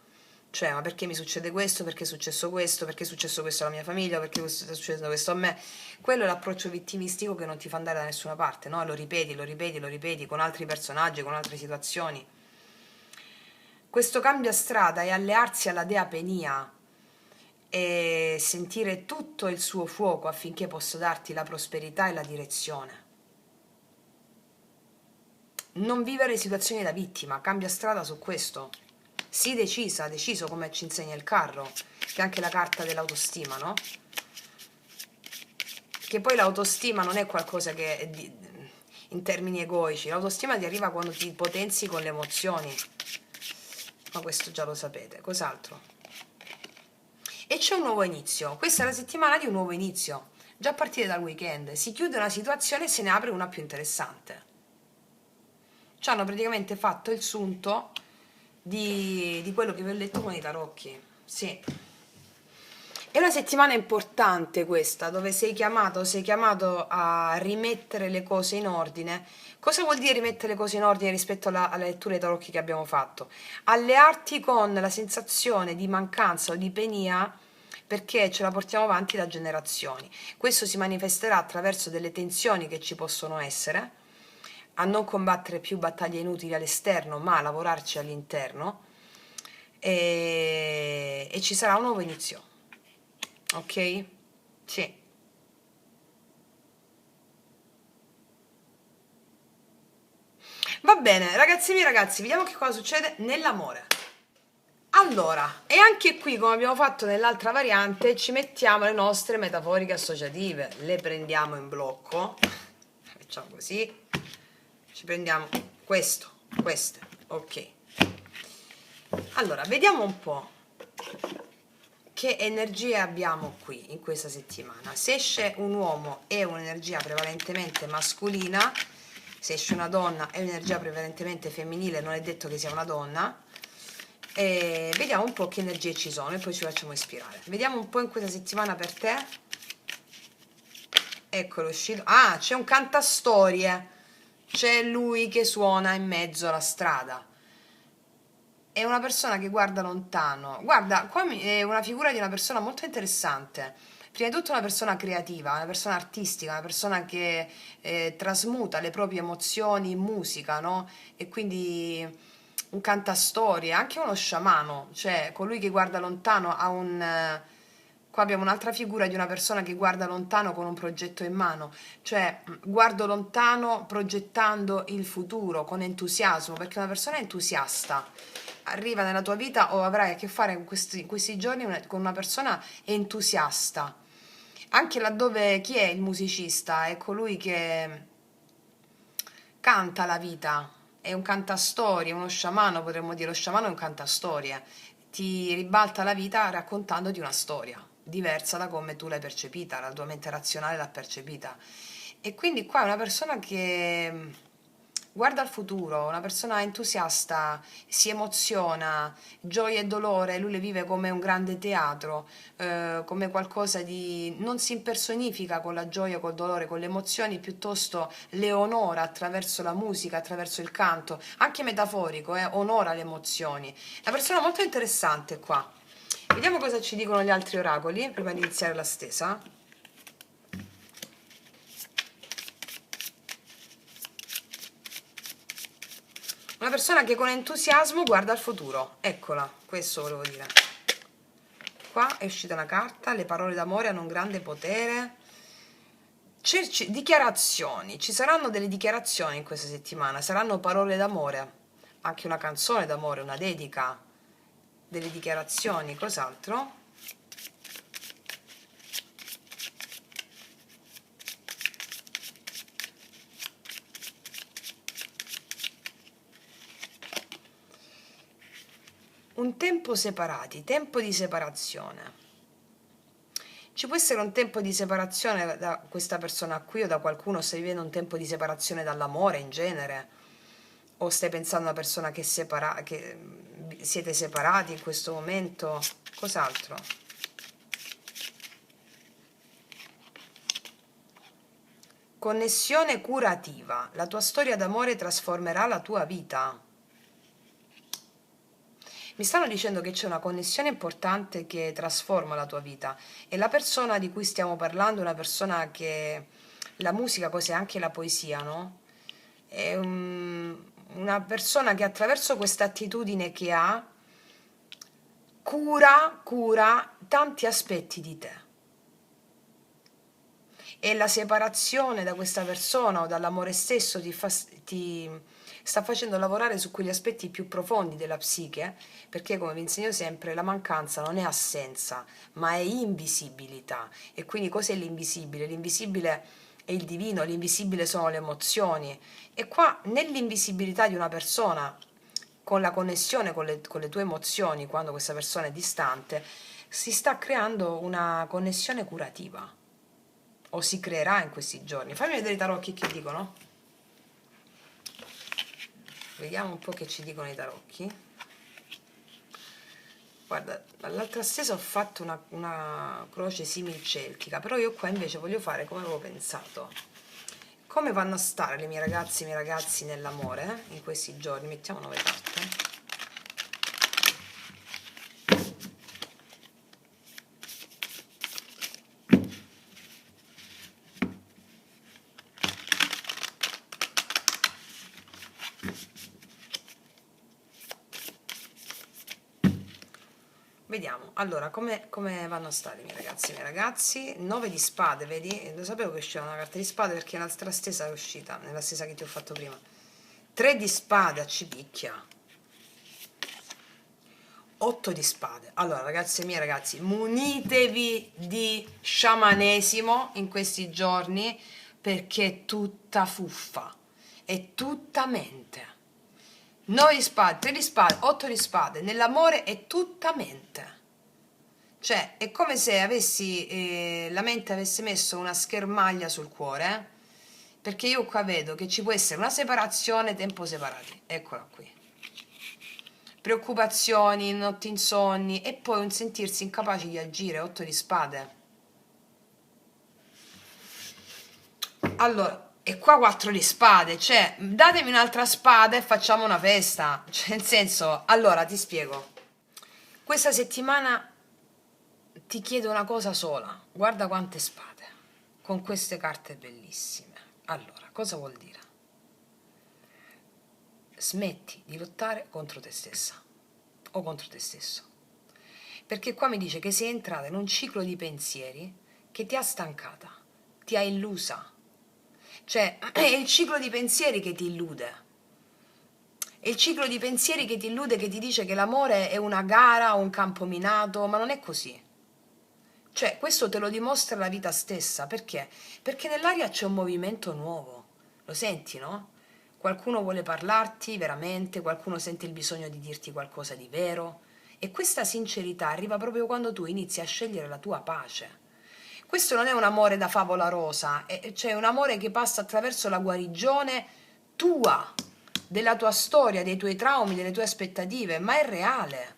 Cioè, ma perché mi succede questo? Perché è successo questo? Perché è successo questo alla mia famiglia? Perché sta succedendo questo a me? Quello è l'approccio vittimistico che non ti fa andare da nessuna parte, no? Lo ripeti, lo ripeti, lo ripeti con altri personaggi, con altre situazioni. Questo cambia strada e allearsi alla dea Penia e sentire tutto il suo fuoco affinché possa darti la prosperità e la direzione. Non vivere situazioni da vittima, cambia strada su questo. Sii decisa, deciso come ci insegna il carro, che è anche la carta dell'autostima, no? Che poi l'autostima non è qualcosa che è in termini egoici, l'autostima ti arriva quando ti potenzi con le emozioni. Ma questo già lo sapete. Cos'altro? E c'è un nuovo inizio. Questa è la settimana di un nuovo inizio. Già a partire dal weekend si chiude una situazione e se ne apre una più interessante. Ci hanno praticamente fatto il sunto di quello che vi ho letto con i tarocchi. Sì. È una settimana importante questa, dove sei chiamato a rimettere le cose in ordine. Cosa vuol dire rimettere le cose in ordine rispetto alla lettura dei tarocchi che abbiamo fatto? Allearti con la sensazione di mancanza o di penia perché ce la portiamo avanti da generazioni. Questo si manifesterà attraverso delle tensioni che ci possono essere, a non combattere più battaglie inutili all'esterno, ma a lavorarci all'interno, e ci sarà un nuovo inizio. Ok? Sì. Va bene, ragazzi miei ragazzi, vediamo che cosa succede nell'amore. Allora, e anche qui, come abbiamo fatto nell'altra variante, ci mettiamo le nostre metaforiche associative, le prendiamo in blocco, facciamo così, ci prendiamo questo, queste, ok. Allora, vediamo un po' che energie abbiamo qui in questa settimana. Se esce un uomo è un'energia prevalentemente mascolina, se esce una donna è un'energia prevalentemente femminile, non è detto che sia una donna. E vediamo un po' che energie ci sono e poi ci facciamo ispirare. Vediamo un po' in questa settimana per te. Eccolo uscito. Ah, c'è un cantastorie. C'è lui che suona in mezzo alla strada. È una persona che guarda lontano. Guarda, qua è una figura di una persona molto interessante. Prima di tutto una persona creativa, una persona artistica, una persona che trasmuta le proprie emozioni in musica, no? E quindi un cantastorie, anche uno sciamano, cioè colui che guarda lontano ha un... Qua abbiamo un'altra figura di una persona che guarda lontano con un progetto in mano, cioè guardo lontano progettando il futuro con entusiasmo, perché una persona entusiasta arriva nella tua vita o avrai a che fare in questi giorni con una persona entusiasta. Anche laddove chi è il musicista? È colui che canta la vita, è un cantastorie, uno sciamano, potremmo dire, lo sciamano è un cantastorie, ti ribalta la vita raccontandoti una storia diversa da come tu l'hai percepita, la tua mente razionale l'ha percepita. E quindi qua è una persona che guarda al futuro, una persona entusiasta, si emoziona, gioia e dolore, lui le vive come un grande teatro, come qualcosa di... non si impersonifica con la gioia, col dolore, con le emozioni, piuttosto le onora attraverso la musica, attraverso il canto, anche metaforico, onora le emozioni. Una persona molto interessante qua. Vediamo cosa ci dicono gli altri oracoli prima di iniziare la stesa. Una persona che con entusiasmo guarda al futuro. Eccola, questo volevo dire. Qua è uscita una carta, le parole d'amore hanno un grande potere. Dichiarazioni, ci saranno delle dichiarazioni in questa settimana, saranno parole d'amore, anche una canzone d'amore, una dedica, delle dichiarazioni, cos'altro? Un tempo separati, tempo di separazione. Ci può essere un tempo di separazione da questa persona qui o da qualcuno, stai vivendo un tempo di separazione dall'amore in genere, o stai pensando a una persona che siete separati in questo momento, cos'altro? Connessione curativa. La tua storia d'amore trasformerà la tua vita. Mi stanno dicendo che c'è una connessione importante che trasforma la tua vita e la persona di cui stiamo parlando è una persona che la musica, cos'è anche la poesia, no? È una persona che attraverso questa attitudine che ha cura tanti aspetti di te. E la separazione da questa persona o dall'amore stesso ti sta facendo lavorare su quegli aspetti più profondi della psiche, perché come vi insegno sempre, la mancanza non è assenza, ma è invisibilità. E quindi cos'è l'invisibile? L'invisibile è il divino, l'invisibile sono le emozioni. E qua nell'invisibilità di una persona, con la connessione con le tue emozioni, quando questa persona è distante, si sta creando una connessione curativa. O si creerà in questi giorni. Fammi vedere i tarocchi che dicono. Vediamo un po' che ci dicono i tarocchi. Guarda, all'altra stessa ho fatto una croce simil celtica, però io qua invece voglio fare come avevo pensato. Come vanno a stare le mie ragazze e i miei ragazzi nell'amore in questi giorni? Mettiamo 9 carte. Vediamo, allora, come vanno a stare i miei ragazzi e i miei ragazzi? 9 di spade, vedi? Lo sapevo che usciva una carta di spade perché l'altra stesa è uscita, nella stesa che ti ho fatto prima. 3 di spade, ci picchia. 8 di spade. Allora, ragazzi e miei ragazzi, munitevi di sciamanesimo in questi giorni perché è tutta fuffa, è tutta mente. 9 di spade, 3 di spade, 8 di spade, nell'amore è tutta mente. Cioè, è come se avessi, la mente avesse messo una schermaglia sul cuore, perché io qua vedo che ci può essere una separazione, tempo separati. Eccola qui. Preoccupazioni, notti insonni e poi un sentirsi incapaci di agire, 8 di spade. Allora, e qua 4 di spade, cioè datemi un'altra spada e facciamo una festa, cioè nel senso, allora ti spiego, questa settimana ti chiedo una cosa sola, guarda quante spade, con queste carte bellissime. Allora, cosa vuol dire? Smetti di lottare contro te stessa o contro te stesso, perché qua mi dice che sei entrata in un ciclo di pensieri che ti ha stancata, ti ha illusa. Cioè, è il ciclo di pensieri che ti illude. È il ciclo di pensieri che ti illude, che ti dice che l'amore è una gara o un campo minato, ma non è così. Cioè, questo te lo dimostra la vita stessa. Perché? Perché nell'aria c'è un movimento nuovo. Lo senti, no? Qualcuno vuole parlarti veramente, qualcuno sente il bisogno di dirti qualcosa di vero. E questa sincerità arriva proprio quando tu inizi a scegliere la tua pace. Questo non è un amore da favola rosa, cioè un amore che passa attraverso la guarigione tua, della tua storia, dei tuoi traumi, delle tue aspettative, ma è reale.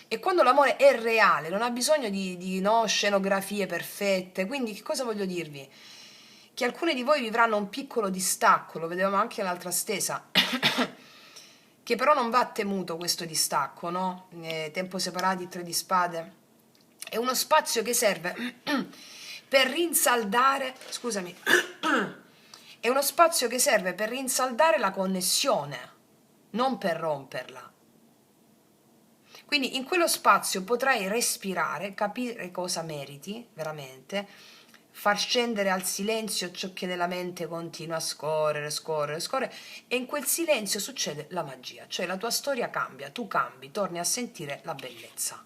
E quando l'amore è reale, non ha bisogno di no, scenografie perfette. Quindi che cosa voglio dirvi? Che alcuni di voi vivranno un piccolo distacco, lo vedevamo anche nell'altra stesa, che però non va temuto questo distacco, no? Tempo separati, 3 di spade. È uno spazio che serve per rinsaldare, scusami, è uno spazio che serve per rinsaldare la connessione, non per romperla. Quindi in quello spazio potrai respirare, capire cosa meriti veramente, far scendere al silenzio ciò che nella mente continua a scorrere, scorrere, scorrere, e in quel silenzio succede la magia, cioè la tua storia cambia, tu cambi, torni a sentire la bellezza.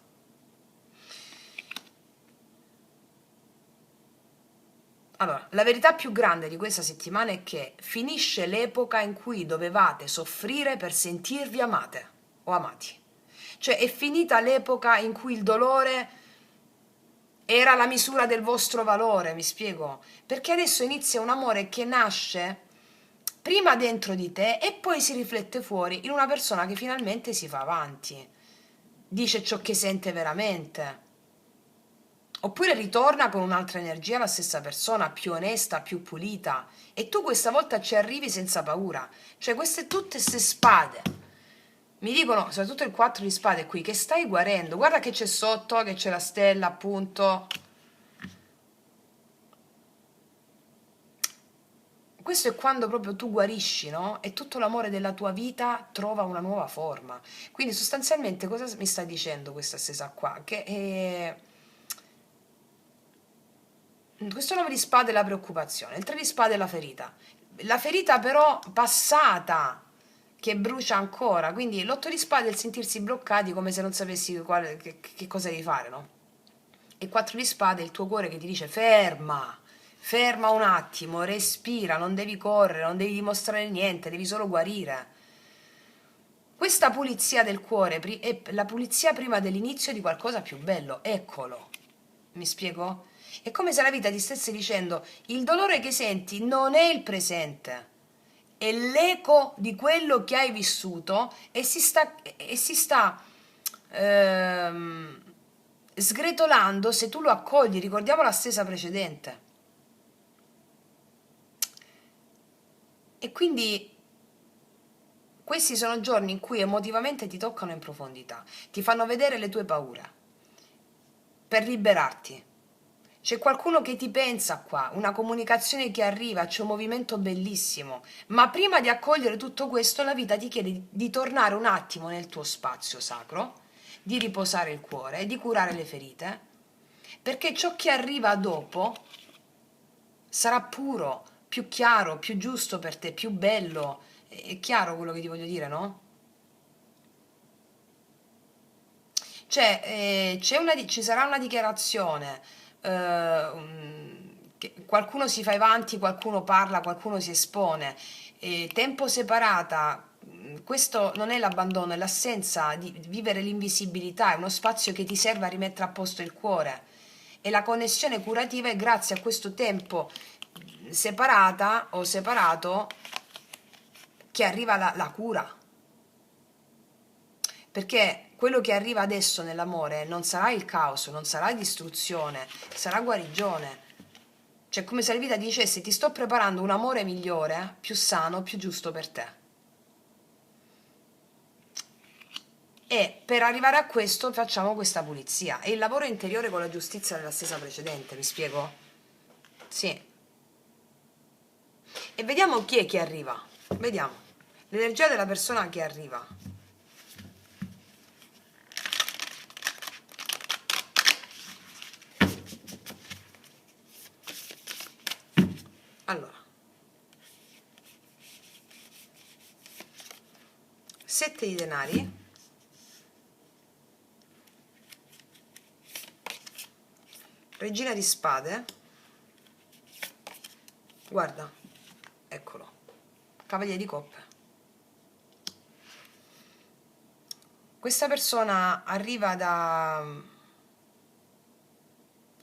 Allora, la verità più grande di questa settimana è che finisce l'epoca in cui dovevate soffrire per sentirvi amate o amati. Cioè è finita l'epoca in cui il dolore era la misura del vostro valore, mi spiego? Perché adesso inizia un amore che nasce prima dentro di te e poi si riflette fuori in una persona che finalmente si fa avanti, dice ciò che sente veramente. Oppure ritorna con un'altra energia la stessa persona, più onesta, più pulita, e tu questa volta ci arrivi senza paura. Cioè queste tutte ste spade. Mi dicono, soprattutto il 4 di spade qui, che stai guarendo. Guarda che c'è sotto, che c'è la stella, appunto. Questo è quando proprio tu guarisci, no? E tutto l'amore della tua vita trova una nuova forma. Quindi sostanzialmente cosa mi sta dicendo questa stesa qua? Che questo 9 di spade è la preoccupazione, il 3 di spade è la ferita. La ferita però passata, che brucia ancora, quindi l'8 di spade è il sentirsi bloccati come se non sapessi che cosa devi fare, no? E 4 di spade è il tuo cuore che ti dice ferma, ferma un attimo, respira, non devi correre, non devi dimostrare niente, devi solo guarire. Questa pulizia del cuore è la pulizia prima dell'inizio di qualcosa più bello, eccolo. Mi spiego? È come se la vita ti stesse dicendo il dolore che senti non è il presente, è l'eco di quello che hai vissuto e si sta ehm, sgretolando se tu lo accogli. Ricordiamo la stesa precedente. E quindi questi sono giorni in cui emotivamente ti toccano in profondità, ti fanno vedere le tue paure per liberarti. C'è qualcuno che ti pensa qua, una comunicazione che arriva, c'è un movimento bellissimo, ma prima di accogliere tutto questo la vita ti chiede di tornare un attimo nel tuo spazio sacro, di riposare il cuore e di curare le ferite, perché ciò che arriva dopo sarà puro, più chiaro, più giusto per te, più bello. È chiaro quello che ti voglio dire, no? Cioè, ci sarà una dichiarazione, qualcuno si fa avanti, qualcuno parla, qualcuno si espone. Tempo separata, questo non è l'abbandono, è l'assenza di vivere l'invisibilità, è uno spazio che ti serve a rimettere a posto il cuore. E la connessione curativa è grazie a questo tempo separata o separato che arriva la cura. Perché quello che arriva adesso nell'amore non sarà il caos, non sarà distruzione, sarà guarigione. Cioè, come se la vita dicesse: ti sto preparando un amore migliore, più sano, più giusto per te. E per arrivare a questo facciamo questa pulizia. E il lavoro interiore con la giustizia della stessa precedente, mi spiego? Sì. E vediamo chi è che arriva. Vediamo. L'energia della persona che arriva. Allora. 7 di denari. Regina di spade. Guarda, eccolo. Cavaliere di coppe. Questa persona arriva da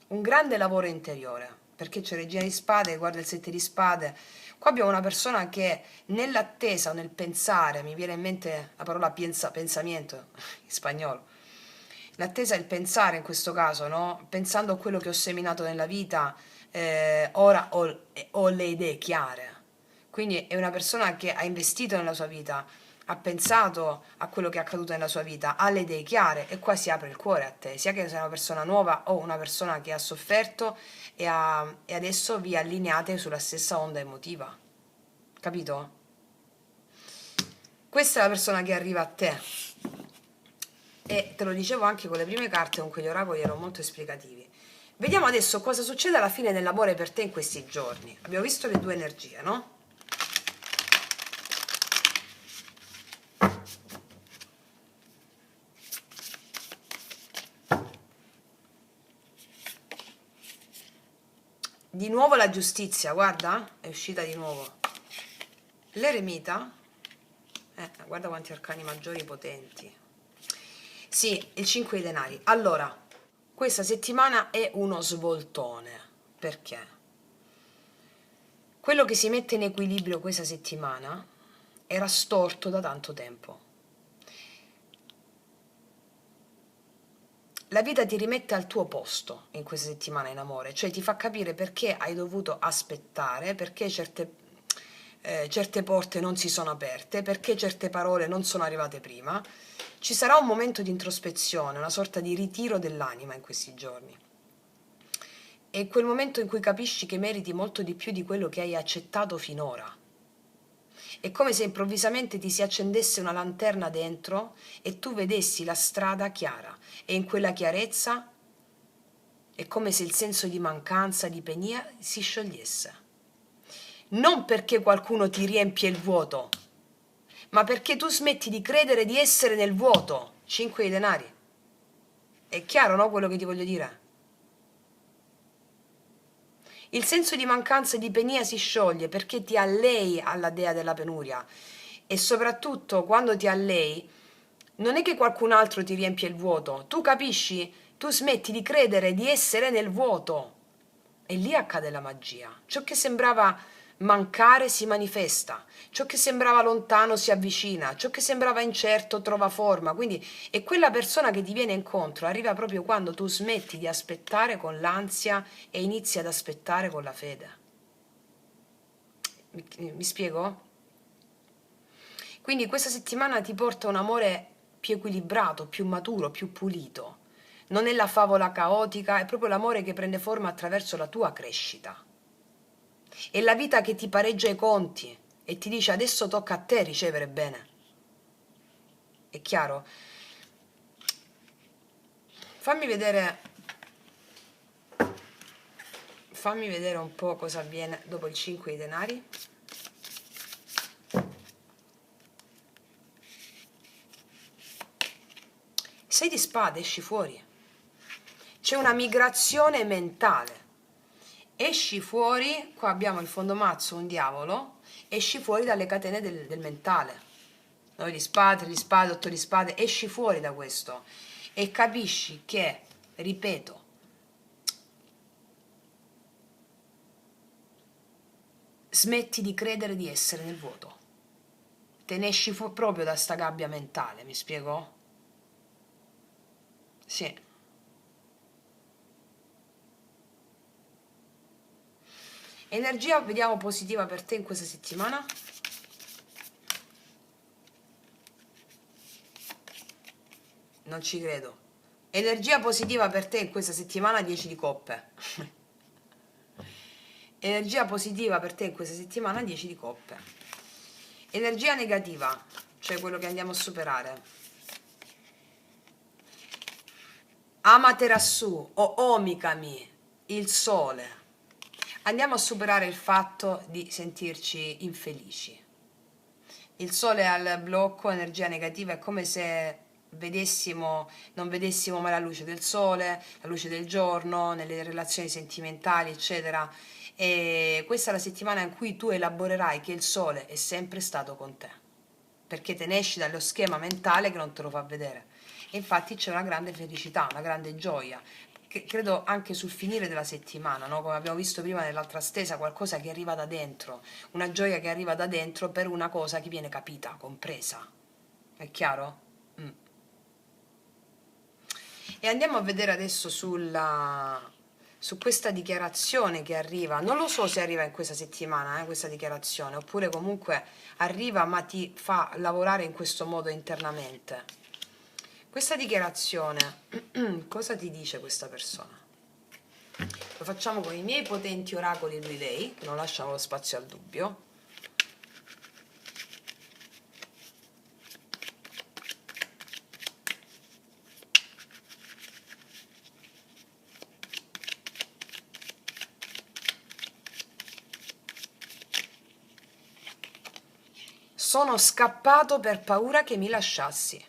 un grande lavoro interiore, perché c'è Regina di spade, guarda il 7 di spade. Qua abbiamo una persona che nell'attesa o nel pensare, mi viene in mente la parola pensamento in spagnolo, l'attesa è il pensare in questo caso, no? Pensando a quello che ho seminato nella vita, ora ho le idee chiare. Quindi è una persona che ha investito nella sua vita, ha pensato a quello che è accaduto nella sua vita, ha le idee chiare e qua si apre il cuore a te, sia che sei una persona nuova o una persona che ha sofferto e adesso vi allineate sulla stessa onda emotiva. Capito? Questa è la persona che arriva a te. E te lo dicevo anche con le prime carte, con quegli oracoli ero molto esplicativi. Vediamo adesso cosa succede alla fine dell'amore per te in questi giorni. Abbiamo visto le due energie, no? Di nuovo la giustizia, guarda, è uscita di nuovo. L'eremita, guarda quanti arcani maggiori potenti. Sì, il 5 di denari. Allora, questa settimana è uno svoltone. Perché? Quello che si mette in equilibrio questa settimana era storto da tanto tempo. la vita ti rimette al tuo posto in questa settimana in amore, cioè ti fa capire perché hai dovuto aspettare, perché certe porte non si sono aperte, perché certe parole non sono arrivate prima. Ci sarà un momento di introspezione, una sorta di ritiro dell'anima in questi giorni. È quel momento in cui capisci che meriti molto di più di quello che hai accettato finora. È come se improvvisamente ti si accendesse una lanterna dentro e tu vedessi la strada chiara, e in quella chiarezza è come se il senso di mancanza, di penia si sciogliesse. Non perché qualcuno ti riempie il vuoto, ma perché tu smetti di credere di essere nel vuoto. 5 di denari. È chiaro, no, quello che ti voglio dire? Il senso di mancanza e di penia si scioglie perché ti allei alla dea della penuria, e soprattutto quando ti allei non è che qualcun altro ti riempie il vuoto, tu capisci? Tu smetti di credere di essere nel vuoto, e lì accade la magia. Ciò che sembrava mancare si manifesta, ciò che sembrava lontano si avvicina, ciò che sembrava incerto trova forma. Quindi è quella persona che ti viene incontro, arriva proprio quando tu smetti di aspettare con l'ansia e inizi ad aspettare con la fede. Mi spiego? Quindi questa settimana ti porta un amore più equilibrato, più maturo, più pulito. Non è la favola caotica, è proprio l'amore che prende forma attraverso la tua crescita. È la vita che ti pareggia i conti e ti dice: adesso tocca a te ricevere bene. È chiaro? Fammi vedere un po' cosa avviene dopo il 5 di denari. Sei di spade, esci fuori. C'è una migrazione mentale. Esci fuori, qua abbiamo il fondomazzo, un diavolo, esci fuori dalle catene del mentale. 9 di spade, 3 di spade, 8 di spade, esci fuori da questo e capisci che, ripeto, smetti di credere di essere nel vuoto. Te ne esci proprio da sta gabbia mentale, mi spiego? Sì. Energia, vediamo, positiva per te in questa settimana. Non ci credo. Energia positiva per te in questa settimana, 10 di coppe. Energia positiva per te in questa settimana, 10 di coppe. Energia negativa, cioè quello che andiamo a superare. Amaterasu o Omikami, il sole. Andiamo a superare il fatto di sentirci infelici. Il sole al blocco, energia negativa, è come se non vedessimo mai la luce del sole, la luce del giorno, nelle relazioni sentimentali, eccetera. E questa è la settimana in cui tu elaborerai che il sole è sempre stato con te, perché te ne esci dallo schema mentale che non te lo fa vedere. E infatti c'è una grande felicità, una grande gioia, che credo anche sul finire della settimana, no? Come abbiamo visto prima nell'altra stesa, qualcosa che arriva da dentro, una gioia che arriva da dentro per una cosa che viene capita, compresa. È chiaro? Mm. E andiamo a vedere adesso su questa dichiarazione che arriva. Non lo so se arriva in questa settimana, questa dichiarazione, oppure comunque arriva ma ti fa lavorare in questo modo internamente. Questa dichiarazione, cosa ti dice questa persona? Lo facciamo con i miei potenti oracoli lui-lei, che non lasciano lo spazio al dubbio. Sono scappato per paura che mi lasciassi.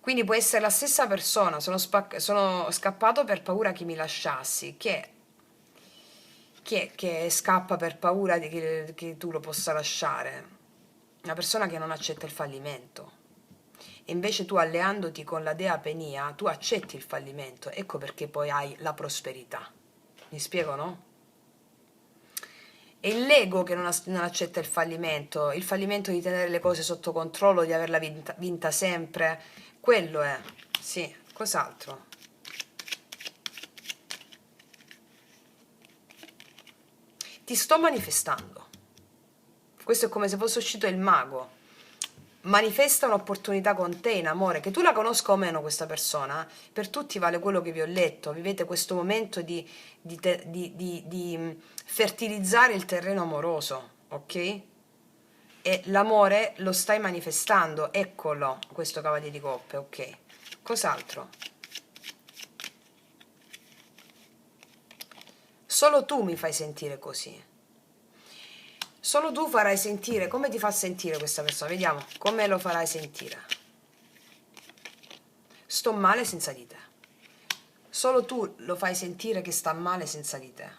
Quindi può essere la stessa persona, sono scappato per paura che mi lasciassi, che scappa per paura che tu lo possa lasciare? Una persona che non accetta il fallimento. E invece tu, alleandoti con la dea Penia, tu accetti il fallimento, ecco perché poi hai la prosperità. Mi spiego, no? È l'ego che non accetta il fallimento di tenere le cose sotto controllo, di averla vinta sempre. Quello è, sì, cos'altro? Ti sto manifestando. Questo è come se fosse uscito il mago. Manifesta un'opportunità con te in amore, che tu la conosca o meno questa persona, per tutti vale quello che vi ho letto, vivete questo momento di fertilizzare il terreno amoroso, ok? E l'amore lo stai manifestando, eccolo, questo cavaliere di coppe, ok? Cos'altro? Solo tu mi fai sentire così. Solo tu farai sentire, come ti fa sentire questa persona? Vediamo, come lo farai sentire. Sto male senza di te. Solo tu lo fai sentire che sta male senza di te.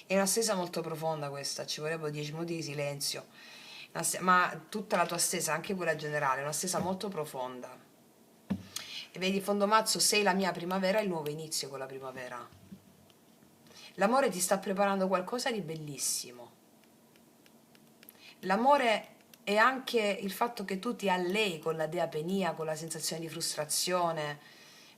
È una stesa molto profonda questa, ci vorrebbero 10 minuti di silenzio. Ma tutta la tua stesa, anche quella generale, è una stesa molto profonda. E vedi, Fondomazzo, sei la mia primavera, il nuovo inizio con la primavera. L'amore ti sta preparando qualcosa di bellissimo. L'amore è anche il fatto che tu ti allei con la deapenia, con la sensazione di frustrazione,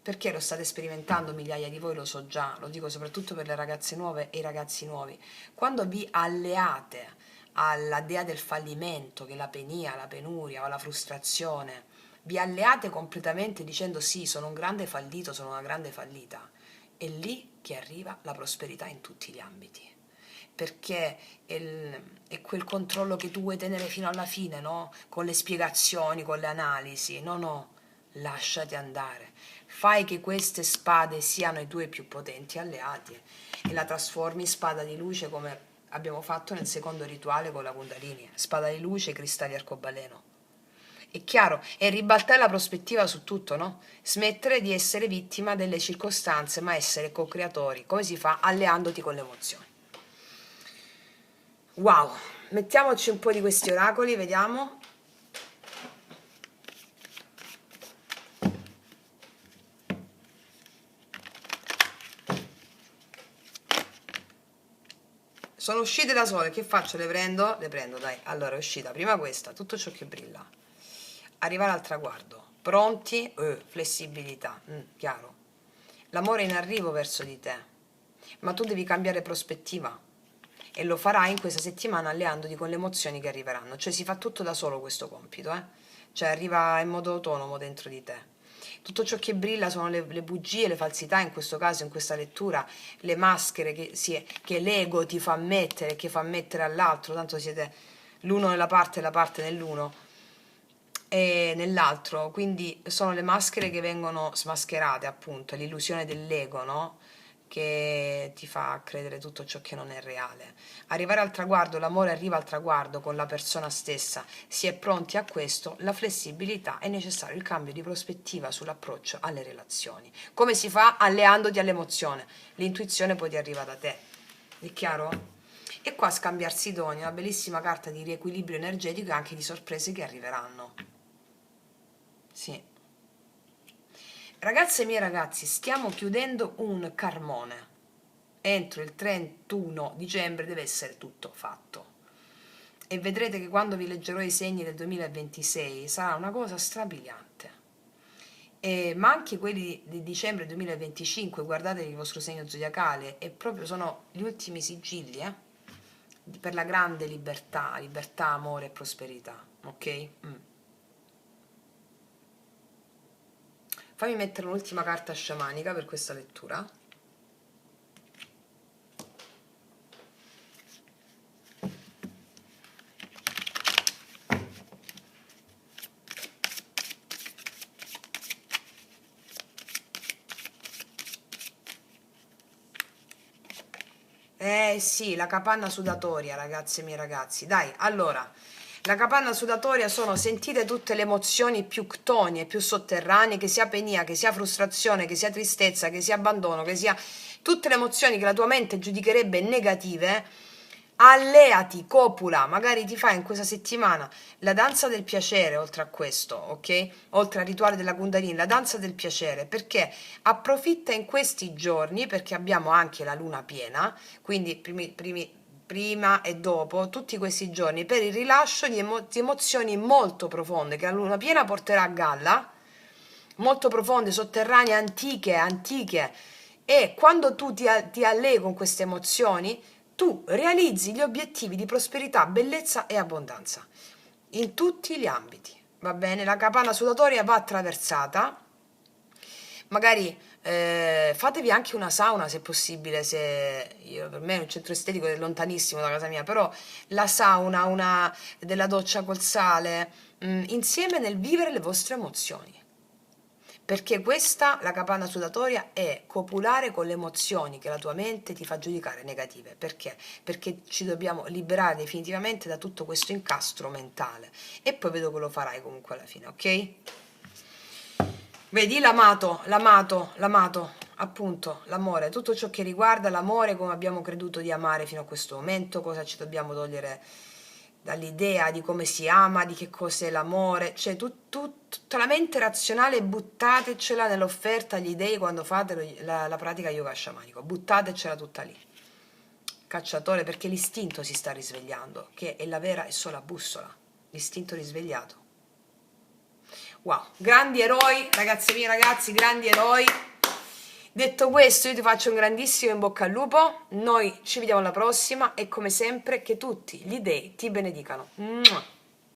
perché lo state sperimentando migliaia di voi, lo so già, lo dico soprattutto per le ragazze nuove e i ragazzi nuovi. Quando vi alleate alla dea del fallimento, che è la penia, la penuria o la frustrazione, vi alleate completamente dicendo sì, sono un grande fallito, sono una grande fallita, è lì che arriva la prosperità in tutti gli ambiti, perché è quel controllo che tu vuoi tenere fino alla fine, no? Con le spiegazioni, con le analisi. No, lasciati andare. Fai che queste spade siano i tuoi più potenti alleati e la trasformi in spada di luce, come abbiamo fatto nel secondo rituale con la Kundalini. Spada di luce, cristalli arcobaleno. È chiaro, è ribaltare la prospettiva su tutto, no? Smettere di essere vittima delle circostanze, ma essere co-creatori. Come si fa? Alleandoti con le emozioni. Wow, mettiamoci un po' di questi oracoli, vediamo. Sono uscite da sole, che faccio? Le prendo? Le prendo, dai. Allora è uscita prima questa, tutto ciò che brilla. Arrivare al traguardo. Pronti? Flessibilità, chiaro. L'amore è in arrivo verso di te, ma tu devi cambiare prospettiva e lo farai in questa settimana alleandoti con le emozioni che arriveranno. Cioè si fa tutto da solo questo compito, cioè arriva in modo autonomo dentro di te. Tutto ciò che brilla sono le bugie, le falsità, in questo caso, in questa lettura, le maschere che l'ego ti fa mettere, che fa mettere all'altro, tanto siete l'uno nella parte e la parte nell'uno e nell'altro, quindi sono le maschere che vengono smascherate, appunto, l'illusione dell'ego, no? Che ti fa credere tutto ciò che non è reale. Arrivare al traguardo, l'amore arriva al traguardo con la persona stessa, si è pronti a questo, la flessibilità è necessario, il cambio di prospettiva sull'approccio alle relazioni. Come si fa? Alleandoti all'emozione, l'intuizione poi ti arriva da te, è chiaro? E qua scambiarsi i doni, una bellissima carta di riequilibrio energetico e anche di sorprese che arriveranno. Sì. Ragazze e miei ragazzi, stiamo chiudendo un carmone. Entro il 31 dicembre deve essere tutto fatto. E vedrete che quando vi leggerò i segni del 2026 sarà una cosa strabiliante. Ma anche quelli di dicembre 2025, guardatevi il vostro segno zodiacale, e proprio sono gli ultimi sigilli, per la grande libertà, amore e prosperità, ok? Fammi mettere un'ultima carta sciamanica per questa lettura. Sì, la capanna sudatoria, ragazze e miei ragazzi. Dai, allora, la capanna sudatoria sono, sentite tutte le emozioni più ctonie, più sotterranee, che sia penia, che sia frustrazione, che sia tristezza, che sia abbandono, che sia tutte le emozioni che la tua mente giudicherebbe negative. alleati, copula, magari ti fai in questa settimana la danza del piacere, oltre a questo, ok? Oltre al rituale della Kundalini, la danza del piacere, perché approfitta in questi giorni, perché abbiamo anche la luna piena, quindi prima e dopo, tutti questi giorni, per il rilascio di emozioni molto profonde che la luna piena porterà a galla, molto profonde, sotterranee, antiche, e quando tu ti allei con queste emozioni, tu realizzi gli obiettivi di prosperità, bellezza e abbondanza in tutti gli ambiti. Va bene? La capanna sudatoria va attraversata. Magari fatevi anche una sauna se possibile, se io, per me è un centro estetico è lontanissimo da casa mia, però la sauna, della doccia col sale, insieme nel vivere le vostre emozioni. Perché questa, la capanna sudatoria, è copulare con le emozioni che la tua mente ti fa giudicare negative. Perché? Perché ci dobbiamo liberare definitivamente da tutto questo incastro mentale. E poi vedo che lo farai comunque alla fine, ok? Vedi l'amato, appunto, l'amore, tutto ciò che riguarda l'amore, come abbiamo creduto di amare fino a questo momento, cosa ci dobbiamo togliere dall'idea di come si ama, di che cos'è l'amore, cioè tutta la mente razionale buttatecela nell'offerta agli dei quando fate la pratica yoga sciamanico, buttatecela tutta lì, cacciatore, perché l'istinto si sta risvegliando, che è la vera e sola bussola, l'istinto risvegliato. Wow, grandi eroi, ragazzi miei, ragazzi, grandi eroi. Detto questo, io ti faccio un grandissimo in bocca al lupo, noi ci vediamo alla prossima e come sempre che tutti gli dei ti benedicano. Mua.